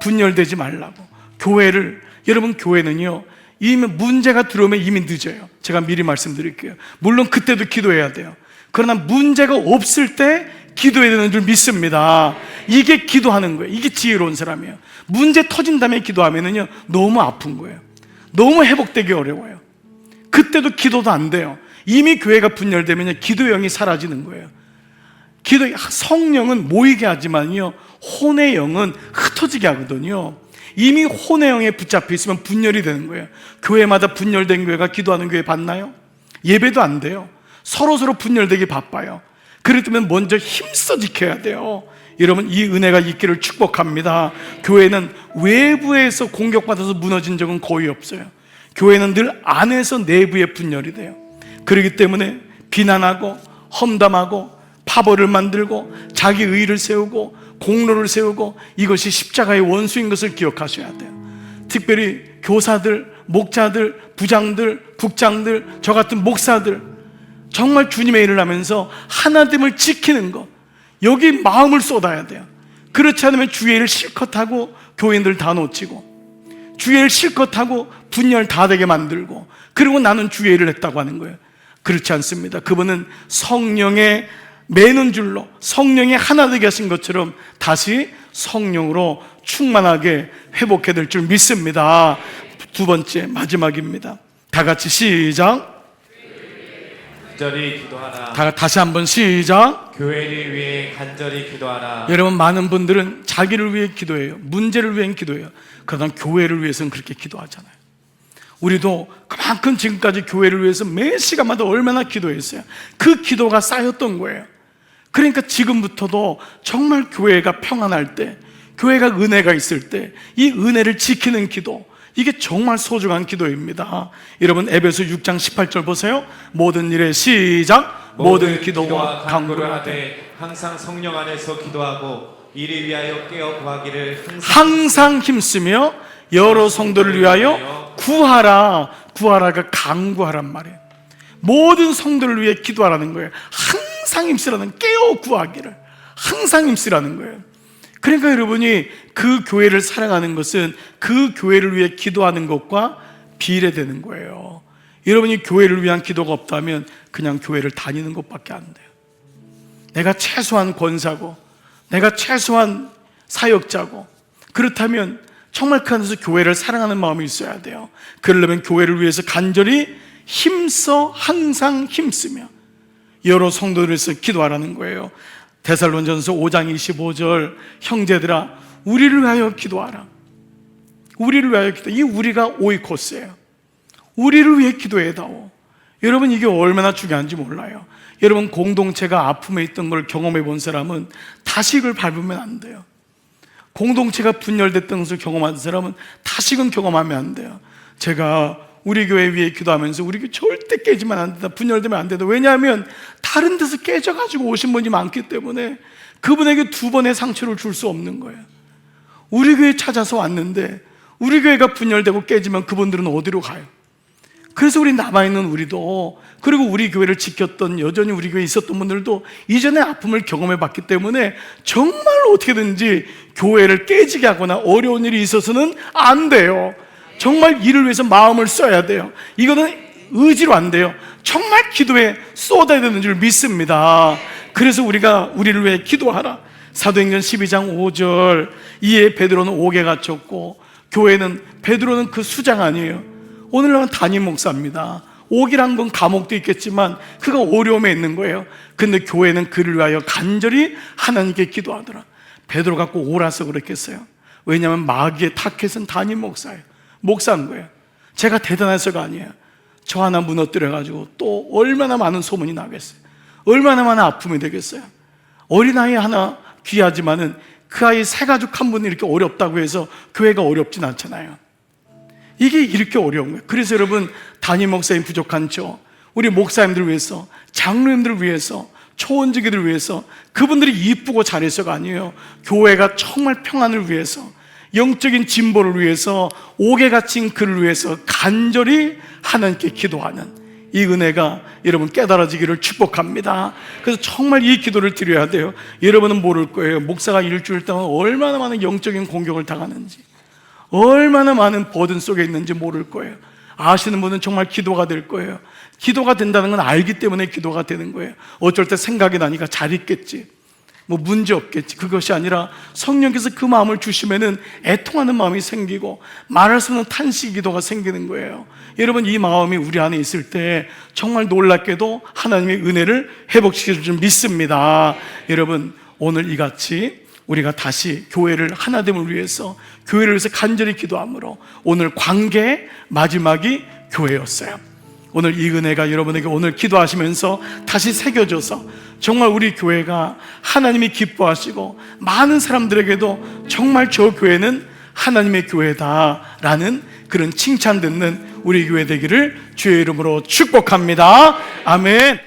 분열되지 말라고. 교회를, 여러분, 교회는요, 이미 문제가 들어오면 이미 늦어요. 제가 미리 말씀드릴게요. 물론 그때도 기도해야 돼요. 그러나 문제가 없을 때 기도해야 되는 줄 믿습니다. 이게 기도하는 거예요. 이게 지혜로운 사람이에요. 문제 터진 다음에 기도하면은요, 너무 아픈 거예요. 너무 회복되기 어려워요. 그때도 기도도 안 돼요. 이미 교회가 분열되면요, 기도의 영이 사라지는 거예요. 성령은 모이게 하지만요, 혼의 영은 흩어지게 하거든요. 이미 혼의 영에 붙잡혀 있으면 분열이 되는 거예요. 교회마다 분열된 교회가 기도하는 교회 봤나요? 예배도 안 돼요. 서로서로 분열되기 바빠요. 그렇다면 먼저 힘써 지켜야 돼요. 여러분, 이 은혜가 있기를 축복합니다. 교회는 외부에서 공격받아서 무너진 적은 거의 없어요. 교회는 늘 안에서 내부에 분열이 돼요. 그렇기 때문에 비난하고 험담하고 파벌을 만들고 자기 의의를 세우고 공로를 세우고, 이것이 십자가의 원수인 것을 기억하셔야 돼요. 특별히 교사들, 목자들, 부장들, 국장들, 저 같은 목사들, 정말 주님의 일을 하면서 하나됨을 지키는 것, 여기 마음을 쏟아야 돼요. 그렇지 않으면 주의 일을 실컷 하고 교인들 다 놓치고, 주의 일을 실컷 하고 분열 다 되게 만들고, 그리고 나는 주의 일을 했다고 하는 거예요. 그렇지 않습니다. 그분은 성령의 매는 줄로, 성령이 하나 되게 하신 것처럼 다시 성령으로 충만하게 회복해야 될 줄 믿습니다. 두 번째, 마지막입니다. 다 같이 시작. 간절히 기도하라. 다시 한번 시작. 교회를 위해 간절히 기도하라. 여러분, 많은 분들은 자기를 위해 기도해요. 문제를 위해 기도해요. 그러나 교회를 위해서는 그렇게 기도하잖아요. 우리도 그만큼 지금까지 교회를 위해서 매 시간마다 얼마나 기도했어요. 그 기도가 쌓였던 거예요. 그러니까 지금부터도 정말 교회가 평안할 때, 교회가 은혜가 있을 때 이 은혜를 지키는 기도, 이게 정말 소중한 기도입니다. 여러분, 에베소 6장 18절 보세요. 모든 일에 시작. 모든 기도와 간구를 하되 항상 성령 안에서 기도하고 이를 위하여 깨어 구하기를 항상 힘쓰며 여러 성도를 위하여 구하라. 구하라가 간구하란 말이에요. 모든 성도를 위해 기도하라는 거예요. 항상 힘쓰라는, 깨어 구하기를 항상 힘쓰라는 거예요. 그러니까 여러분이 그 교회를 사랑하는 것은 그 교회를 위해 기도하는 것과 비례되는 거예요. 여러분이 교회를 위한 기도가 없다면 그냥 교회를 다니는 것밖에 안 돼요. 내가 최소한 권사고, 내가 최소한 사역자고, 그렇다면 정말 그 안에서 교회를 사랑하는 마음이 있어야 돼요. 그러려면 교회를 위해서 간절히 힘써 항상 힘쓰며 여러 성도들을 위해서 기도하라는 거예요. 데살로니가전서 5장 25절, 형제들아 우리를 위하여 기도하라. 우리를 위하여 기도. 이 우리가 오이코스예요. 우리를 위해 기도해다오. 여러분, 이게 얼마나 중요한지 몰라요. 여러분, 공동체가 아픔에 있던 걸 경험해 본 사람은 다식을 밟으면 안 돼요. 공동체가 분열됐던 것을 경험한 사람은 다식은 경험하면 안 돼요. 제가 우리 교회 위해 기도하면서 우리 교회 절대 깨지면 안 된다, 분열되면 안 된다. 왜냐하면 다른 데서 깨져가지고 오신 분이 많기 때문에 그분에게 두 번의 상처를 줄 수 없는 거예요. 우리 교회 찾아서 왔는데 우리 교회가 분열되고 깨지면 그분들은 어디로 가요? 그래서 우리 남아있는 우리도, 그리고 우리 교회를 지켰던, 여전히 우리 교회에 있었던 분들도 이전의 아픔을 경험해 봤기 때문에 정말 어떻게든지 교회를 깨지게 하거나 어려운 일이 있어서는 안 돼요. 정말 이를 위해서 마음을 써야 돼요. 이거는 의지로 안 돼요. 정말 기도에 쏟아야 되는 줄 믿습니다. 그래서 우리가 우리를 위해 기도하라. 사도행전 12장 5절, 이에 베드로는 옥에 갇혔고, 교회는, 베드로는 그 수장 아니에요. 오늘날은 담임 목사입니다. 옥이란 건 감옥도 있겠지만 그가 어려움에 있는 거예요. 근데 교회는 그를 위하여 간절히 하나님께 기도하더라. 베드로가 꼭 오라서 그랬겠어요? 왜냐하면 마귀의 타켓은 담임 목사예요. 목사인 거예요. 제가 대단해서가 아니에요. 저 하나 무너뜨려가지고 또 얼마나 많은 소문이 나겠어요? 얼마나 많은 아픔이 되겠어요? 어린아이 하나 귀하지만은 그 아이 세 가족 한 분이 이렇게 어렵다고 해서 교회가 어렵진 않잖아요. 이게 이렇게 어려운 거예요. 그래서 여러분, 담임 목사님 부족한 저, 우리 목사님들을 위해서, 장로님들을 위해서, 초원지기들을 위해서, 그분들이 이쁘고 잘해서가 아니에요. 교회가 정말 평안을 위해서, 영적인 진보를 위해서, 옥에 갇힌 그를 위해서 간절히 하나님께 기도하는 이 은혜가 여러분 깨달아지기를 축복합니다. 그래서 정말 이 기도를 드려야 돼요. 여러분은 모를 거예요. 목사가 일주일 동안 얼마나 많은 영적인 공격을 당하는지, 얼마나 많은 버든 속에 있는지 모를 거예요. 아시는 분은 정말 기도가 될 거예요. 기도가 된다는 건 알기 때문에 기도가 되는 거예요. 어쩔 때 생각이 나니까 잘 있겠지, 뭐 문제 없겠지. 그것이 아니라 성령께서 그 마음을 주시면은 애통하는 마음이 생기고 말할 수 없는 탄식 기도가 생기는 거예요. 여러분, 이 마음이 우리 안에 있을 때 정말 놀랍게도 하나님의 은혜를 회복시켜 줄 줄 믿습니다. 여러분, 오늘 이같이 우리가 다시 교회를 하나됨을 위해서, 교회를 위해서 간절히 기도함으로 오늘 관계의 마지막이 교회였어요. 오늘 이 은혜가 여러분에게 오늘 기도하시면서 다시 새겨져서 정말 우리 교회가 하나님이 기뻐하시고 많은 사람들에게도 정말 저 교회는 하나님의 교회다라는 그런 칭찬 듣는 우리 교회 되기를 주의 이름으로 축복합니다. 아멘.